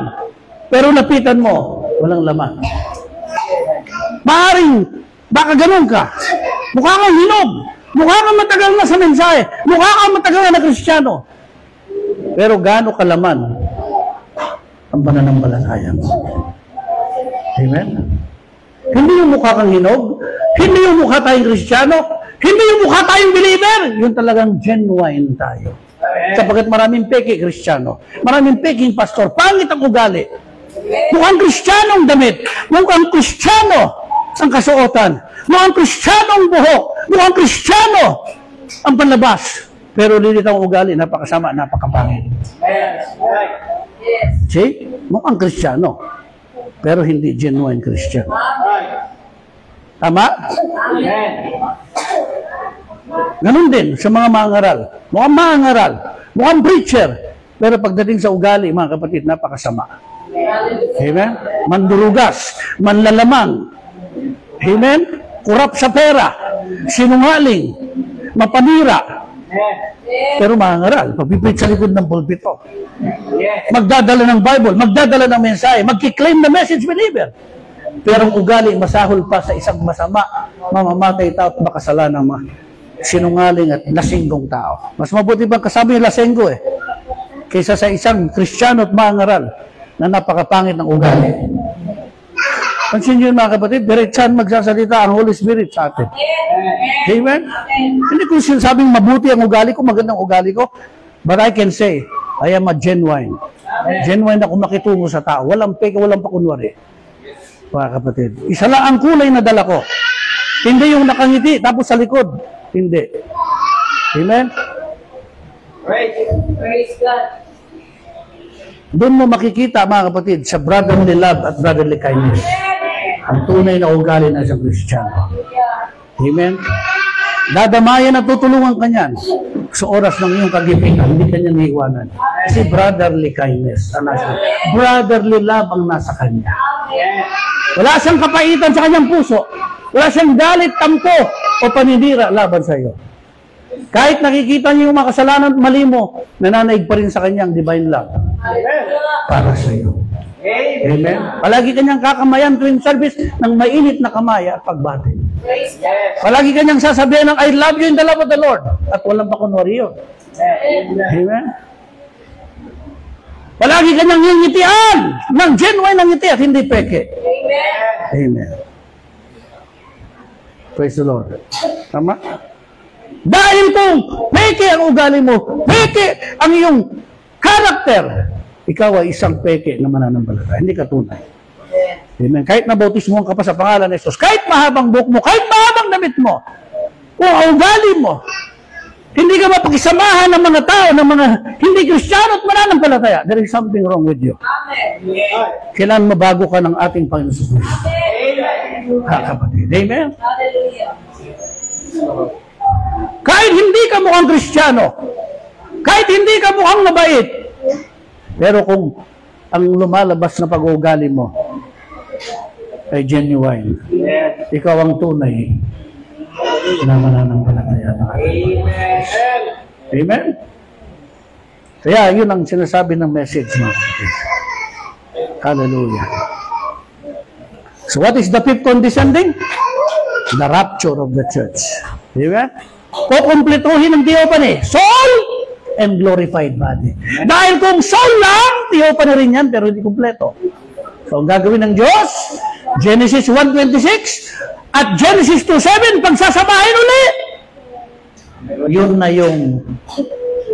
Pero lapitan mo, walang laman. Maaring, baka ganun ka. Mukha kang hinog. Mukha kang matagal na sa mensahe. Mukha kang matagal na Kristiyano. Pero gaano kalaman ang pananampalataya mo? Amen? Hindi yung mukha kang hinog. Hindi yung mukha tayong Kristiyano. Hindi yung mukha tayong believer. Yun talagang genuine tayo. Sapagkat maraming peke Kristiyano. Maraming peking pastor. Pangit ang ugali. Mukhang Kristiyano ang damit. Mukhang Kristiyano ang kasuotan. Mukhang Kristiyano ang buhok. Mukhang Kristiyano ang panlabas. Pero lilit ang ugali, napakasama, napakapangit. See? Mukhang Kristiyano. Pero hindi genuine Christian. Tama? Ganun din sa mga mangaral. Mukhang mangaral. Mukhang preacher. Pero pagdating sa ugali, mga kapatid, napakasama. Amen? Mandurugas. Manlalamang. Amen? Kurap sa pera. Sinungaling. Mapanira. Pero mangaral. Pagpipit sa likod ng pulpito. Magdadala ng Bible. Magdadala ng mensahe. Magkiklaim na message believer. Pero ang ugali, masahol pa sa isang masama, mamamatay tao at makasalanan mga sinungaling at lasinggong tao. Mas mabuti bang kasama yung lasenggo kaysa sa isang Kristiyano at mangaral na napakapangit ng ugali. Pansin nyo mga kapatid, diretsahan magsasalita ang Holy Spirit sa atin. Amen? Hindi ko sinasabing mabuti ang ugali ko, magandang ugali ko, but I can say, I am a genuine. Genuine ako makitungo sa tao. Walang peke, walang pakunwari. Mga kapatid. Isa lang ang kulay na dala ko. Hindi yung nakangiti, tapos sa likod. Hindi. Amen? Praise God. Doon mo makikita, mga kapatid, sa brotherly love at brotherly kindness. Ang tunay na ugali ng isang Kristiyano. Amen? Dadamayan at tutulungan ka niyan sa oras ng iyong kagipitan. Hindi ka niya niiwanan. Kasi brotherly kindness. Brotherly love ang nasa kanya. Wala siyang kapaitan sa kanyang puso. Wala siyang galit, tampo, o paninira laban sa iyo. Kahit nakikita niyo yung mga kasalanan at mali mo, nananaig pa rin sa kanyang divine love. Para sa iyo. Amen? Palagi kanyang kakamayan tuwing service ng mainit na kamay at pagbati. Palagi kanyang sasabihin ng I love you in the love of the Lord. At walang pakunwari yun. Amen? Palagi kanyang ngingitian ng genuine ng ngiti at hindi peke. Amen. Praise the Lord. Tama? Dahil kung peke ang ugali mo, peke ang iyong karakter, ikaw ay isang peke na mananampalataya. Hindi ka tunay. Amen. Kahit nabautismo ka pa sa pangalan ni Jesus, kahit mahabang buhok mo, kahit mahabang damit mo, kung ang ugali mo, hindi ka mapakisamahan ng mga tao, ng mga hindi Kristiyano at mananampalataya, there is something wrong with you. Amen. Kailangan mabago ka ng ating Panginoon sa Kristo. Kapatid. Amen? Hallelujah. Kahit hindi ka mukhang Kristiyano, kahit hindi ka mukhang mabait, pero kung ang lumalabas na pag-uugali mo ay genuine, ikaw ang tunay na mananampalataya ng ating Amen. Amen? Kaya yun ang sinasabi ng message, mga kapatid. Hallelujah. So what is the fifth condescending? The rapture of the church. Diba? Kukumpletuhin ng theophany, soul and glorified body. Dahil kung soul lang, theophany rin yan, pero hindi kumpleto. So ang gagawin ng Diyos, Genesis 1:26 at Genesis 2:7, pagsasamahin ulit. Yun na yung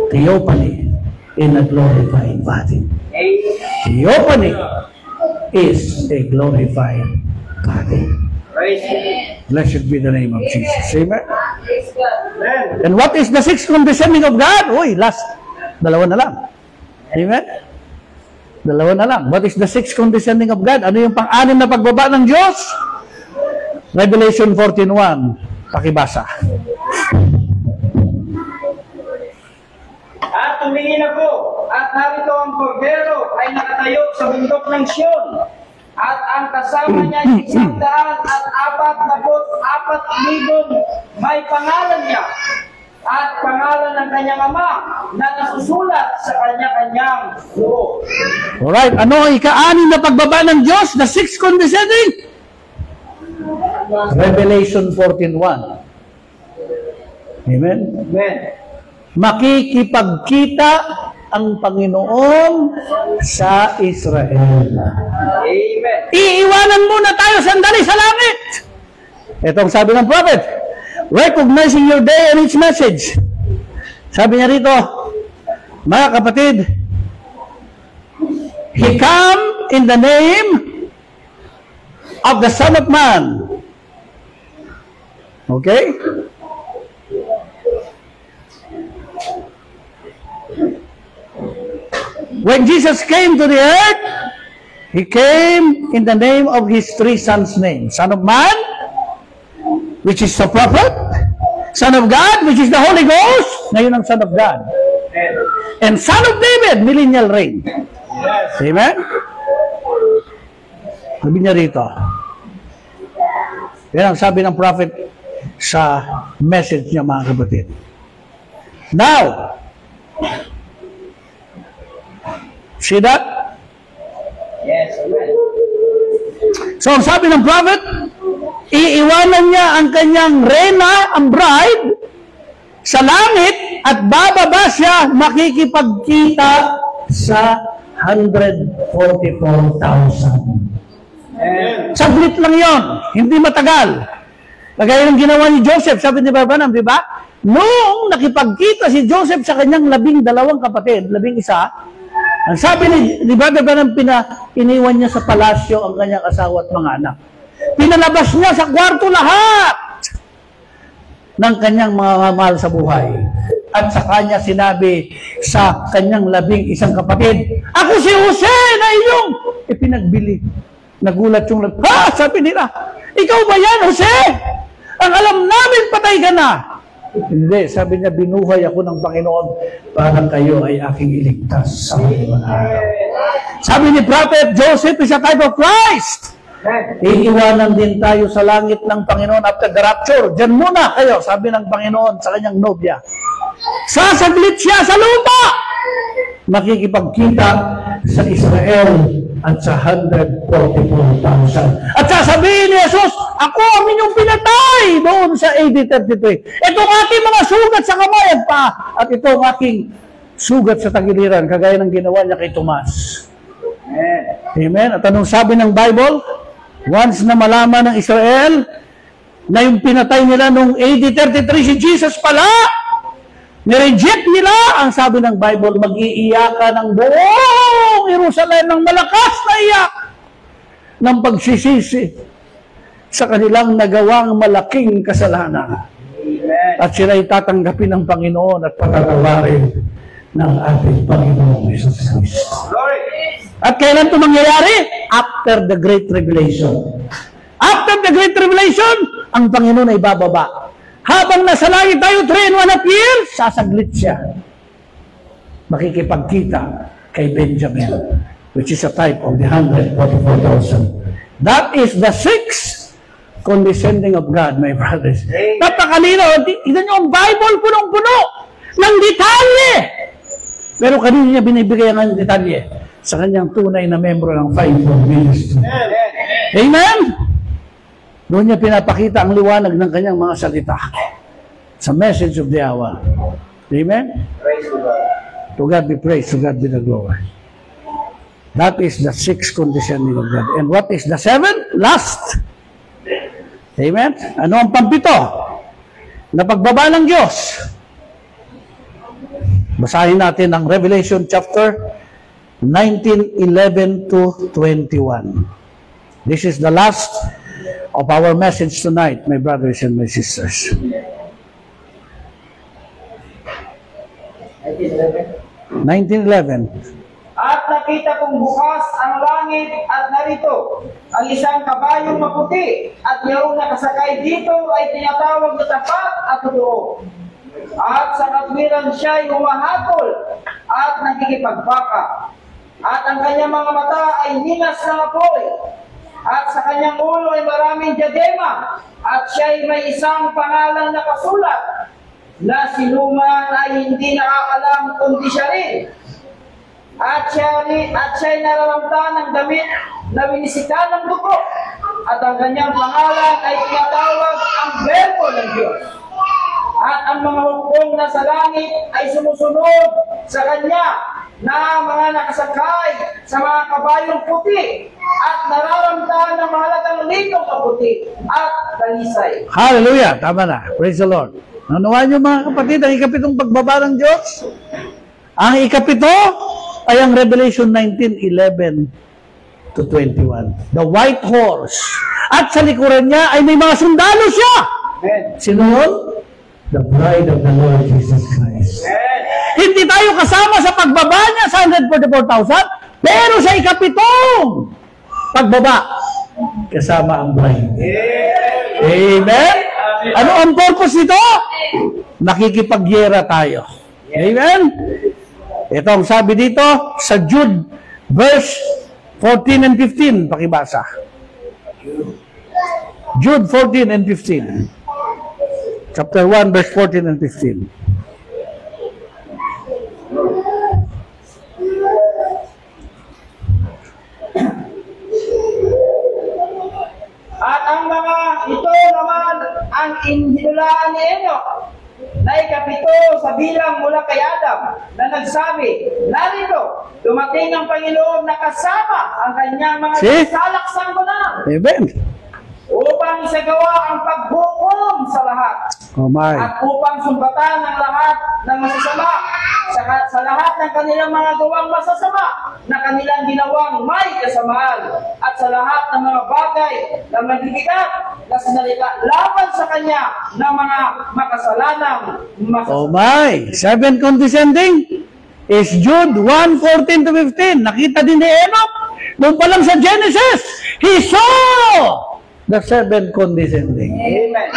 theophany in a glorified body. Theophany is a glorified body. Praise God. Blessed be the name of Jesus. Amen? Praise God. Amen. And what is the sixth condescending of God? Uy, last. Dalawa na lang. Amen? Dalawa na lang. What is the sixth condescending of God? Ano yung pang-anim na pagbaba ng Diyos? Revelation 14:1. Pakibasa. At tumingin ako, at narito ang kordero ay nakatayo sa bundok ng Siyon. At ang kasama niya 144,000 may pangalan niya. At pangalan ng kanyang ama na nasusulat sa kanya-kanyang loob. Alright. Ano ang ika-anim na pagbaba ng Diyos? The sixth condescending? Revelation 14:1. Amen? Amen. Makikipagkita ang Panginoon sa Israel. Amen. Iiwanan muna tayo sandali sa langit. Ito ang sabi ng prophet. Recognizing your day and its message. Sabi niya rito, mga kapatid, He come in the name of the Son of Man. Okay? When Jesus came to the earth, He came in the name of His three sons' name. Son of Man, which is the prophet. Son of God, which is the Holy Ghost. Ngayon ang Son of God. And Son of David, millennial reign. Yes. Amen? Sabi niya rito. Yan ang sabi ng prophet sa message niya, mga kapatid. Now, see that? Yes. Amen. So, ang sabi ng prophet, iiwanan niya ang kanyang reyna, ang bride, sa langit at bababa siya makikipagkita sa 144,000. Amen. Saglit lang yon, hindi matagal. Kagaya ng ginawa ni Joseph, sabi ni Branham, di ba? Noong nakipagkita si Joseph sa kanyang 12 kapatid, 11, ang sabi ni Brother Branham, iniwan niya sa palasyo ang kanyang asawa at mga anak. Pinalabas niya sa kwarto lahat ng kanyang mga mahal sa buhay. At sa kanya sinabi sa kanyang 11 kapatid, ako si Jose na iyong ipinagbili. Nagulat yung sabi nila, ikaw ba yan, Jose? Ang alam namin, patay ka na. Hindi, sabi niya, binuhay ako ng Panginoon para kayo ay aking iligtas sa mga araw. Sabi ni Prophet, Joseph is a type of Christ. Iiwanan din tayo sa langit ng Panginoon after the rapture. Diyan muna kayo, sabi ng Panginoon sa kanyang nobya. Sasaglit siya sa lupa. Makikipagkita sa Israel at sa 144,000. At sasabihin ni Jesus, ako ang inyong pinatay doon sa AD 33. Ito ang aking mga sugat sa kamay at paa. At ito ang aking sugat sa tagiliran, kagaya ng ginawa niya kay Tomas. Amen. Amen. At anong sabi ng Bible? Once na malaman ng Israel na yung pinatay nila nung AD 33 si Jesus pala, nireject nila, ang sabi ng Bible, mag-iiyakan ng buong Jerusalem ng malakas na iyak ng pagsisisi sa kanilang nagawang malaking kasalanan. Amen. At sila'y tatanggapin ng Panginoon at patatawarin ng ating Panginoon Jesus Christ. Glory. At kailan ito mangyayari? After the Great Tribulation. After the Great Tribulation, ang Panginoon ay bababa. Habang nasa langit tayo 3.5 years, sasaglit siya. Makikipagkita kay Benjamin, which is a type of the 144,000. That is the sixth condescending of God, my brothers. Napakalino. Tignan nyo, ang Bible punong-puno ng detalye. Pero kanino niya binibigay ang detalye? Sa kanyang tunay na membro ng fivefold ministry. Amen? Doon niya pinapakita ang liwanag ng kanyang mga salita. Sa message of the hour. Amen? Praise to God. To God be praised, to God be the glory. That is the sixth condescending of God. And what is the seventh? Last. Amen? Ano ang pampito? Na pagbaba ng Diyos. Basahin natin ang Revelation chapter 19:11 to 21. This is the last of our message tonight, my brothers and my sisters. 19:11. At nakita kong bukas ang langit at narito ang isang kabayong maputi at yung nakasakay dito ay tinatawag na tapat at totoo. At sa katwiran siya'y humahatol at nakikipagbaka. At ang kanyang mga mata ay hinas ng apoy. At sa kanyang ulo ay maraming diadema. At siya'y may isang pangalang nakasulat na sinuman ay hindi nakakalam kundi siya rin. At siya'y nararamdaman ng damit na binisikan ng dugo. At ang kanyang pangalan ay tinatawag ang Verbo ng Diyos. At ang mga hukbong nasa langit ay sumusunod sa kanya na mga nakasakay sa mga kabayong puti at nararamdaman ng mahalatang litong kaputi at dalisay. Hallelujah! Tama na. Praise the Lord. Nanuhan niyo mga kapatid, ang ikapitong pagbaba ng Diyos. Ang ikapito ay ang Revelation 19:11 to 21. The white horse. At sa likuran niya ay may mga sundalo siya. Amen. Sino yun? The bride of the Lord Jesus Christ. Amen. Hindi tayo kasama sa pagbaba niya sa 144,000, pero sa ikapitong pagbaba, kasama ang bride. Amen? Ano ang purpose nito? Nakikipagyera tayo. Amen? Ito ang sabi dito sa Jude verse 14 and 15. Pakibasa. Jude 14 and 15. Chapter 1 verse 14 and 15. At ang mga ito naman ang inihinulaan ni Enoch na ikapito sa bilang mula kay Adam na nagsabi, narito, dumating ang Panginoon na kasama ang kanyang mga See? salak sanggunan Amen. upang isagawa ang paghukom sa lahat Oh my. at upang sumbatan ang lahat ng masasama sa lahat ng kanilang mga gawang masasama na kanilang ginawang may kasamaan at sa lahat ng mga bagay na magbibigat na sinalita laban sa kanya ng mga makasalanang masasama. Oh my. 7 condescending is Jude 1:14 to 15. Nakita din ni Enoch. Doon pa lang sa Genesis, he saw the 7 condescending. Amen.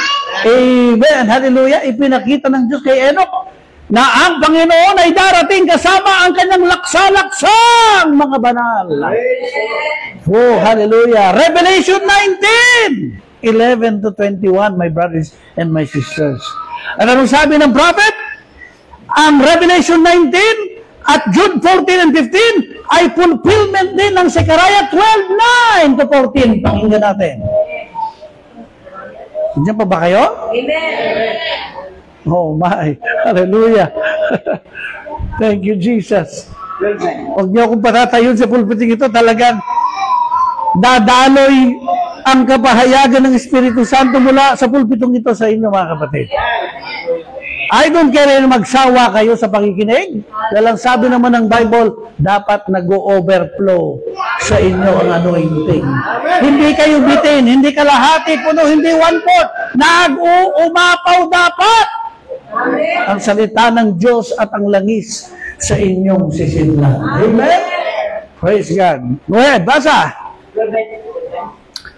Amen. Hallelujah. Ipinakita ng Diyos kay Enoch na ang Panginoon ay darating kasama ang kanyang laksa-laksang mga banal. Oh, hallelujah. Revelation 19:11 to 21, my brothers and my sisters. At anong sabi ng prophet? Ang Revelation 19 at Jude 14 and 15 ay fulfillment din ng Zechariah 12:9 to 14. Pakinggan natin. Diyan pa ba kayo? Amen. Oh my. Hallelujah. Thank you, Jesus. Huwag niyo akong patatayon sa pulpiting ito. Talagang dadaloy ang kapahayagan ng Espiritu Santo mula sa pulpitong ito sa inyo, mga kapatid. I don't care na magsawa kayo sa pakikinig. Dahil ang sabi naman ng Bible, dapat nag-overflow sa inyo ang anointing. Hindi kayo bitin, hindi kalahati, puno, hindi 1/4. Nag-uumapaw dapat ang salita ng Diyos at ang langis sa inyong sisidlan. Amen? Praise God. Go ahead, basa.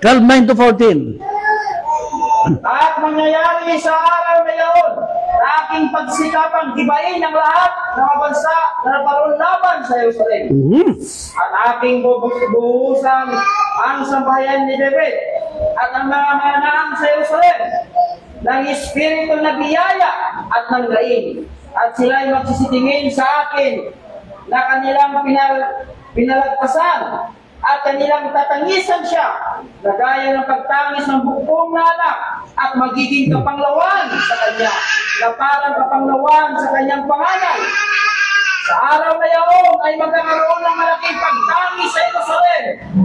12:9 to 14. At mangyayari sa araw na iyon na aking pagsikapang gibain ang lahat ng mga bansa na naparoon laban sa Jerusalem. At aking bubuhusan ang sambahayan ni David at ang mga mananaang sa Jerusalem ng Espiritu na biyaya at ng daing. At sila'y magsisitingin sa akin na kanilang pinalagpasan at kanilang tatangisan siya na gaya ng pagtangis ng bukong na anak at magiging kapanglawan sa kanya na parang kapanglawan sa kanyang pangalan. Sa araw na yaon ay magkakaroon ng malaking pagtangis sa Jerusalem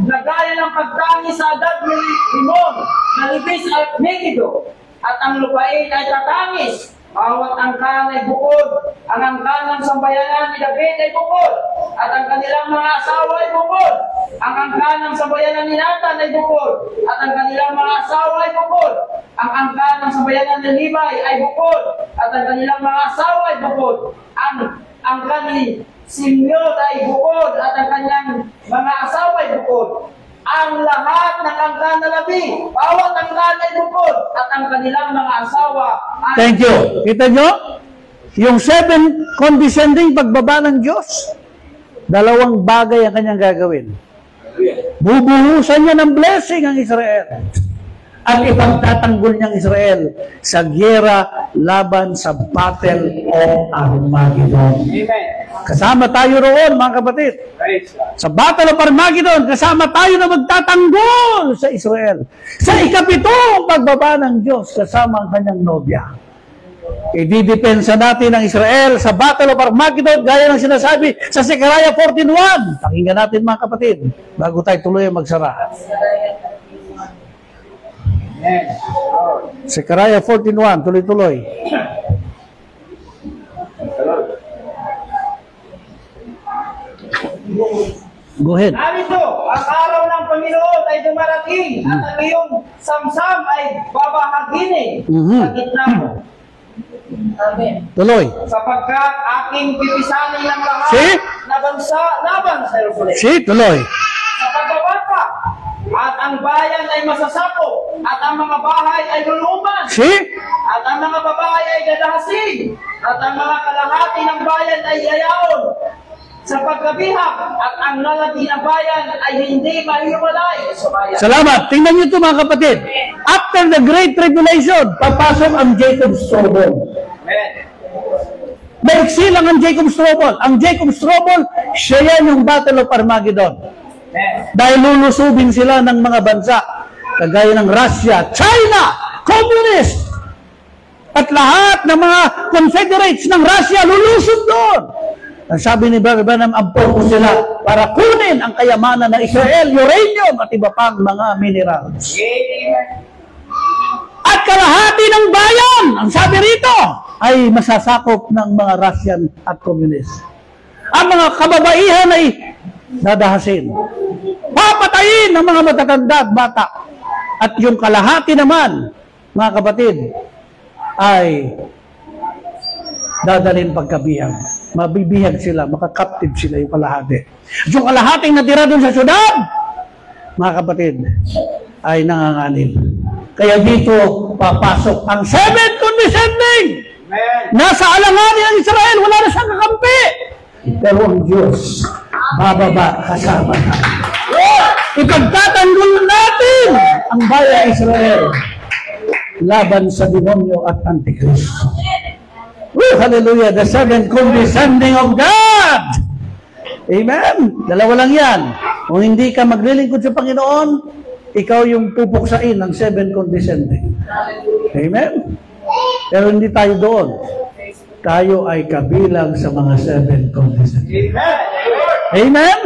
na gaya ng pagtangis sa Adad ni Rimon na Libis at Megiddo, at ang lupain ay tatangis. Bawat angkan ay bukod, ang angkan ng sambayanan ni David ay bukod, at ang kanilang mga asawa ay bukod. Ang angkan ng sambayanan ni Nathan ay bukod, at ang kanilang mga asawa ay bukod. Ang angkan ng sambayanan ni Levi ay bukod, at ang kanilang mga asawa ay bukod. Ang angkan ni Simeon ay bukod, at ang kanyang mga asawa ay bukod. Ang lahat ng angkan na labi, bawat angkan ay bukod, at ang kanilang mga asawa ay... Thank you. Kita nyo? Yung 7 condescending pagbaba ng Diyos, 2 bagay ang kanyang gagawin. Bubuhusan niya ng blessing ang Israel. At ipagtatanggol niyang Israel sa gyera laban sa Battle of Armageddon. Amen. Kasama tayo roon, mga kapatid. Praise God. Sa Battle of Armageddon, kasama tayo na magtatanggol sa Israel. Sa ikapitong pagbaba ng Diyos, kasama ang kanyang nobya. Ididepensa natin ang Israel sa Battle of Armageddon, gaya ng sinasabi sa Zechariah 14:1. Pakinggan natin, mga kapatid, bago tayo tuloy magsara. Amen. Zechariah 14:1, tuloy-tuloy. Go ahead. Narito, ang araw ng Panginoon ay dumarating at ang iyong samsam ay babahaginin sa gitna mo. Amen. Tuloy. Sapagkat aking pipisanin ng lahat See? na bansa laban sa Jerusalem. Si, tuloy. Sa pagbaba pa, at ang bayan ay masasako, at ang mga bahay ay luluman, Si, at ang mga babae ay dadahasin, at ang mga kalahati ng bayan ay yayaon sa pagkabihag, at ang lalaki ng bayan ay hindi mahiwalay sa bayan. salamat. Tingnan niyo ito, mga kapatid. After the Great Tribulation, papasok ang Jacob's Trouble. Amen. Maiksi lang ang Jacob's Trouble. Ang Jacob's Trouble, siya yan yung Battle of Armageddon. Amen. Dahil lulusubin sila ng mga bansa, kagaya ng Russia, China, Communist, at lahat ng mga confederates ng Russia lulusog doon. Ang sabi ni Brother Branham, ang purpose sila para kunin ang kayamanan ng Israel, uranium at iba pang mga minerals. Amen. At kalahati ng bayan, ang sabi rito, ay masasakop ng mga Russian at Communist. Ang mga kababaihan ay dadahasin. Papatayin ng mga matatanda at bata. At yung kalahati naman, mga kapatid, ay dadalhin pagkabihag. Mabibihag sila, makakaptive sila yung kalahati. At yung kalahating natira doon sa syudad, mga kapatid, ay nanganganib. Kaya dito papasok ang 7 condescending. Amen. Nasa alanganin ng Israel, wala na siyang kakampi. Pero ang Diyos, bababa kasama na. Ipagtatanggol natin ang bayan Israel laban sa demonyo at antikristo. Hallelujah, the 7 condescending of God. Amen. Dalawa lang yan. Kung hindi ka maglilingkod sa Panginoon, ikaw yung pupuksain ng 7 condescending. Amen. Pero hindi tayo doon. Tayo ay kabilang sa mga 7 condescending. Amen. Amen.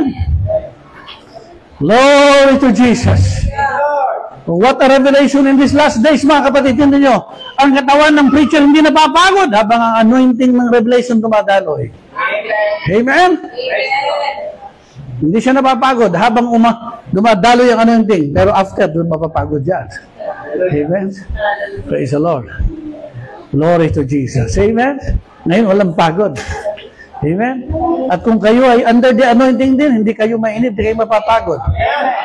Glory to Jesus. What a revelation in these last days, mga kapatid. Tingnan nyo, ang katawan ng preacher hindi napapagod habang ang anointing ng revelation dumadaloy. Amen? Hindi siya napapagod habang dumadaloy ang anointing. Pero after, doon mapapagod yan. Amen? Praise the Lord. Glory to Jesus. Amen? Ngayon, walang pagod. Amen? At kung kayo ay under the anointing din, hindi kayo mainip, hindi kayo mapapagod.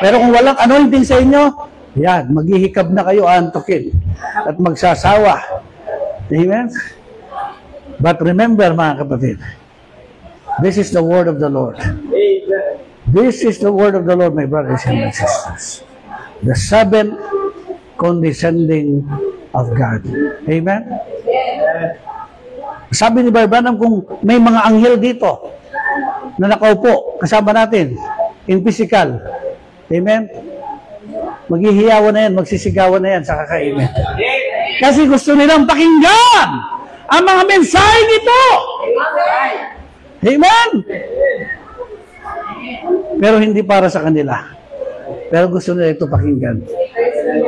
Pero kung walang anointing sa inyo, yan, maghihikab na kayo antukin at magsasawa. Amen? But remember, mga kapatid, this is the word of the Lord. This is the word of the Lord, my brothers and my sisters. The 7 condescending of God. Amen? Sabi ni Brother Branham, kung may mga anghel dito na nakaupo, kasama natin, in physical, amen? Maghihiyawan na yan, magsisigawan na yan sa kaka-amen. Kasi gusto nilang pakinggan ang mga mensahe nito. Amen? Pero hindi para sa kanila. Pero gusto nila ito pakinggan.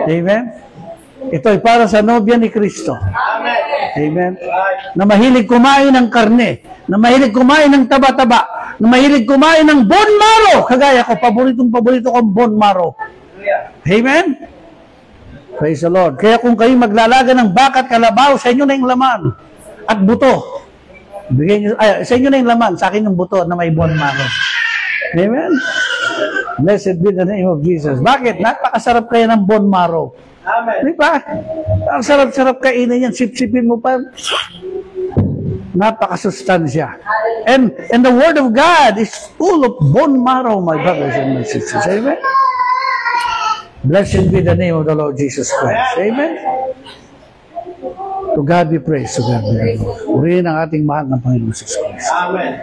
Amen? Ito ay para sa nobya ni Kristo. Amen? Na mahilig kumain ng karne, na mahilig kumain ng taba-taba, na mahilig kumain ng bone marrow. Kagaya ko, paborito kong bone marrow. Amen? Praise the Lord. Kaya kung kayo maglalaga ng baka at kalabaw, sa inyo na yung laman at buto. Sa inyo na yung laman, sa akin yung buto na may bone marrow. Amen? Blessed be the name of Jesus. Bakit? Napakasarap kaya ng bone marrow. Amen. Di ba? Ang sarap-sarap kainin yan. Sip-sipin mo pa. Napakasustansya. And the Word of God is full of bone marrow, my brothers and my sisters. Amen? Blessed be the name of the Lord Jesus Christ. Amen? To God be praised. To God be praised. Purihin ang ating mahal ng Panginoon Jesus Christ. Amen.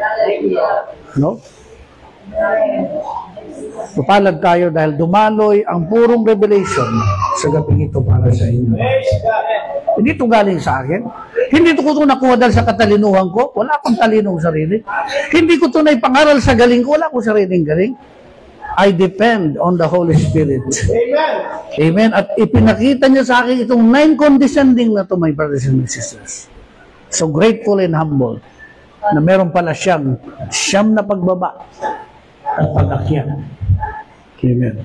No? Tupalad tayo dahil dumaloy ang purong revelation sa gabi ito para sa inyo. Hindi ito galing sa akin. Hindi ko ito nakuha dahil sa katalinuhan ko. Wala akong talinong sarili. Hindi ko ito naipangaral sa galing ko. Wala akong sariling galing. I depend on the Holy Spirit. Amen. Amen. At ipinakita niya sa akin itong 9 condescending na to, my brothers and my sisters. So grateful and humble na meron pala siyam na pagbaba at pag-akyat. Amen.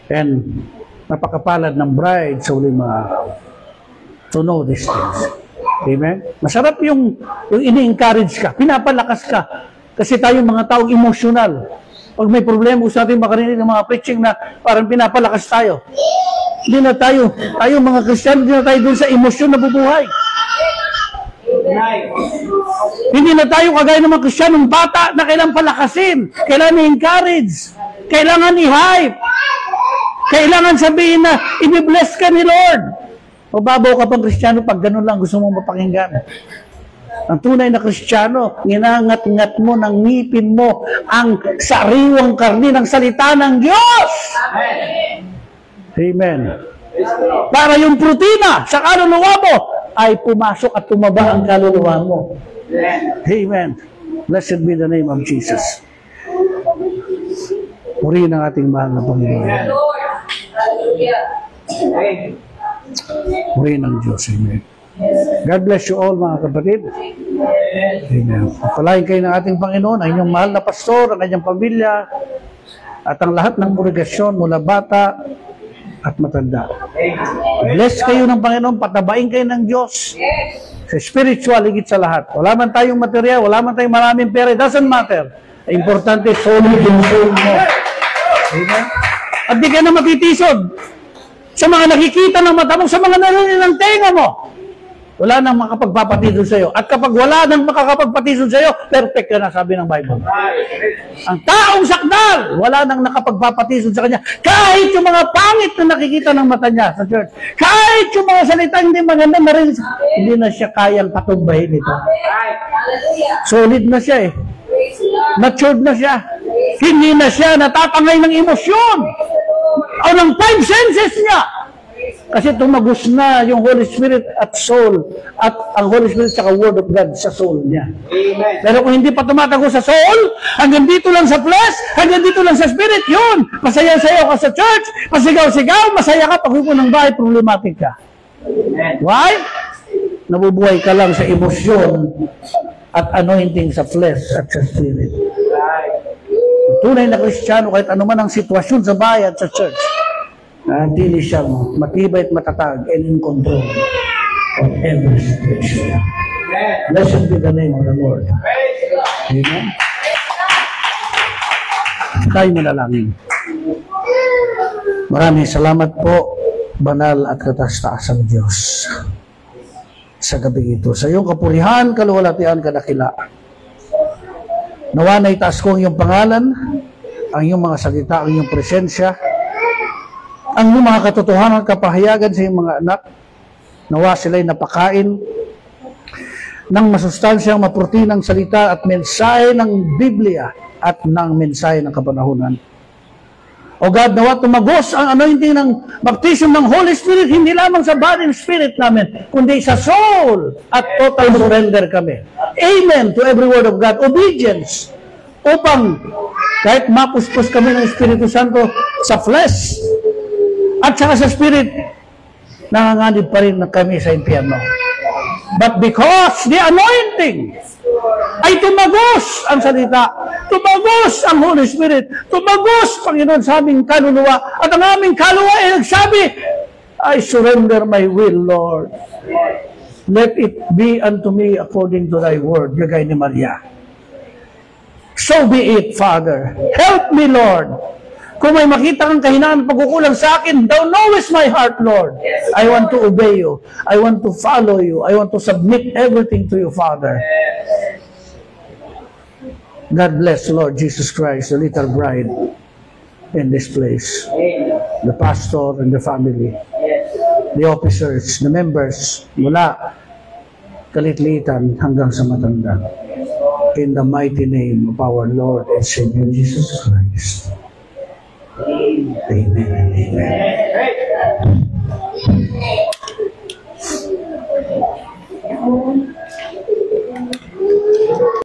And napakapalad ng bride sa uli to know these things. Amen. Masarap yung ini-encourage ka, pinapalakas ka. Kasi tayo mga taong emotional. Pag may problema, gusto natin makarinig ng mga preaching na parang pinapalakas tayo. Hindi na tayo mga Kristiyano, hindi na tayo dun sa emosyon na bubuhay. Hindi na tayo kagaya ng mga Kristiyanong bata na kailangan palakasin, kailangan i-encourage, kailangan i-hype, kailangan sabihin na i-bless ka ni Lord. Mababaw ka pang Kristiyano pag ganun lang gusto mong mapakinggan. Ang tunay na Kristiyano, ginangat-ngat mo ng ngipin mo ang sariwang karni ng salita ng Diyos. Amen. Para yung protina sa kaluluwa mo ay pumasok at tumaba ang kaluluwa mo. Amen. Blessed be the name of Jesus. Purihin ang ating mahal na Panginoon. Purihin ang Diyos. Amen. God bless you all, mga kapatid. Amen. Palain kayo ng ating Panginoon, ang inyong mahal na pastor, ang kanyang pamilya, at ang lahat ng kongregasyon mula bata at matanda. Bless kayo ng Panginoon, patabain kayo ng Diyos. Sa spiritual, higit sa lahat. Wala man tayong material, wala man tayong maraming pera, it doesn't matter. Importante, solid yung soul mo. Amen. At di ka na matitisod sa mga nakikita ng mata mo, sa mga narinig ng tenga mo. Wala nang makapagpapatidod sa iyo. At kapag wala nang makakapagpatidod sa iyo, perfect ka na, sabi ng Bible. Ang taong sakdal, wala nang nakapagpapatidod sa kanya. Kahit yung mga pangit na nakikita ng mata niya sa church, kahit yung mga salita hindi maganda na rin, hindi na siya kayang patumbahin ito. Solid na siya eh. Matured na siya. Hindi na siya natatangay ng emosyon o ng 5 senses niya. Kasi tumagos na yung Holy Spirit at soul, at ang Holy Spirit saka Word of God sa soul niya. Amen. Pero kung hindi pa tumatagos sa soul, hanggang dito lang sa flesh, hanggang dito lang sa spirit, yun. Masaya-sayaw ka sa church, pasigaw-sigaw, masaya ka, pag-upo ng bahay, problematic ka. Why? Nabubuhay ka lang sa emosyon at anointing sa flesh at sa spirit. Tunay na Kristiyano, kahit anuman ang sitwasyon sa bahay at sa church, dili siyang matibay at matatag and in control of every situation. Blessed be the name of the Lord. Amen. Tayo manalangin. Maraming salamat po, banal at kataas-taasang Diyos, sa gabi ito. Sa iyong kapurihan, kaluwalhatian, kadakila. Nawa na itaas ko ang iyong pangalan, ang iyong mga salita, ang iyong presensya, ang mga katotohanan kapahayagan sa iyong mga anak. Nawa sila'y napakain ng masustansyang maprotinang salita at mensahe ng Biblia at ng mensahe ng kapanahunan. O God, nawa tumagos ang anointing ng baptism ng Holy Spirit, hindi lamang sa body and spirit namin, kundi sa soul at total surrender kami. Amen to every word of God. Obedience. Upang kahit mapuspos kami ng Espiritu Santo sa flesh at saka sa spirit, nanganganib pa rin na kami sa impyerno. But because the anointing ay tumagos ang salita, tumagos ang Holy Spirit, tumagos, Panginoon, sa aming kaluluwa, at ang aming kaluluwa ay nagsabi, I surrender my will, Lord. Let it be unto me according to thy word, gagay ni Maria. So be it, Father. Help me, Lord. Kung may makita kang kahinaan at pagkukulang sa akin, thou knowest my heart, Lord. I want to obey you. I want to follow you. I want to submit everything to you, Father. God bless, Lord Jesus Christ, the little bride in this place. The pastor and the family. The officers, the members, mula kalitlitan hanggang sa matanda. In the mighty name of our Lord and Savior Jesus Christ. Amen. Amen.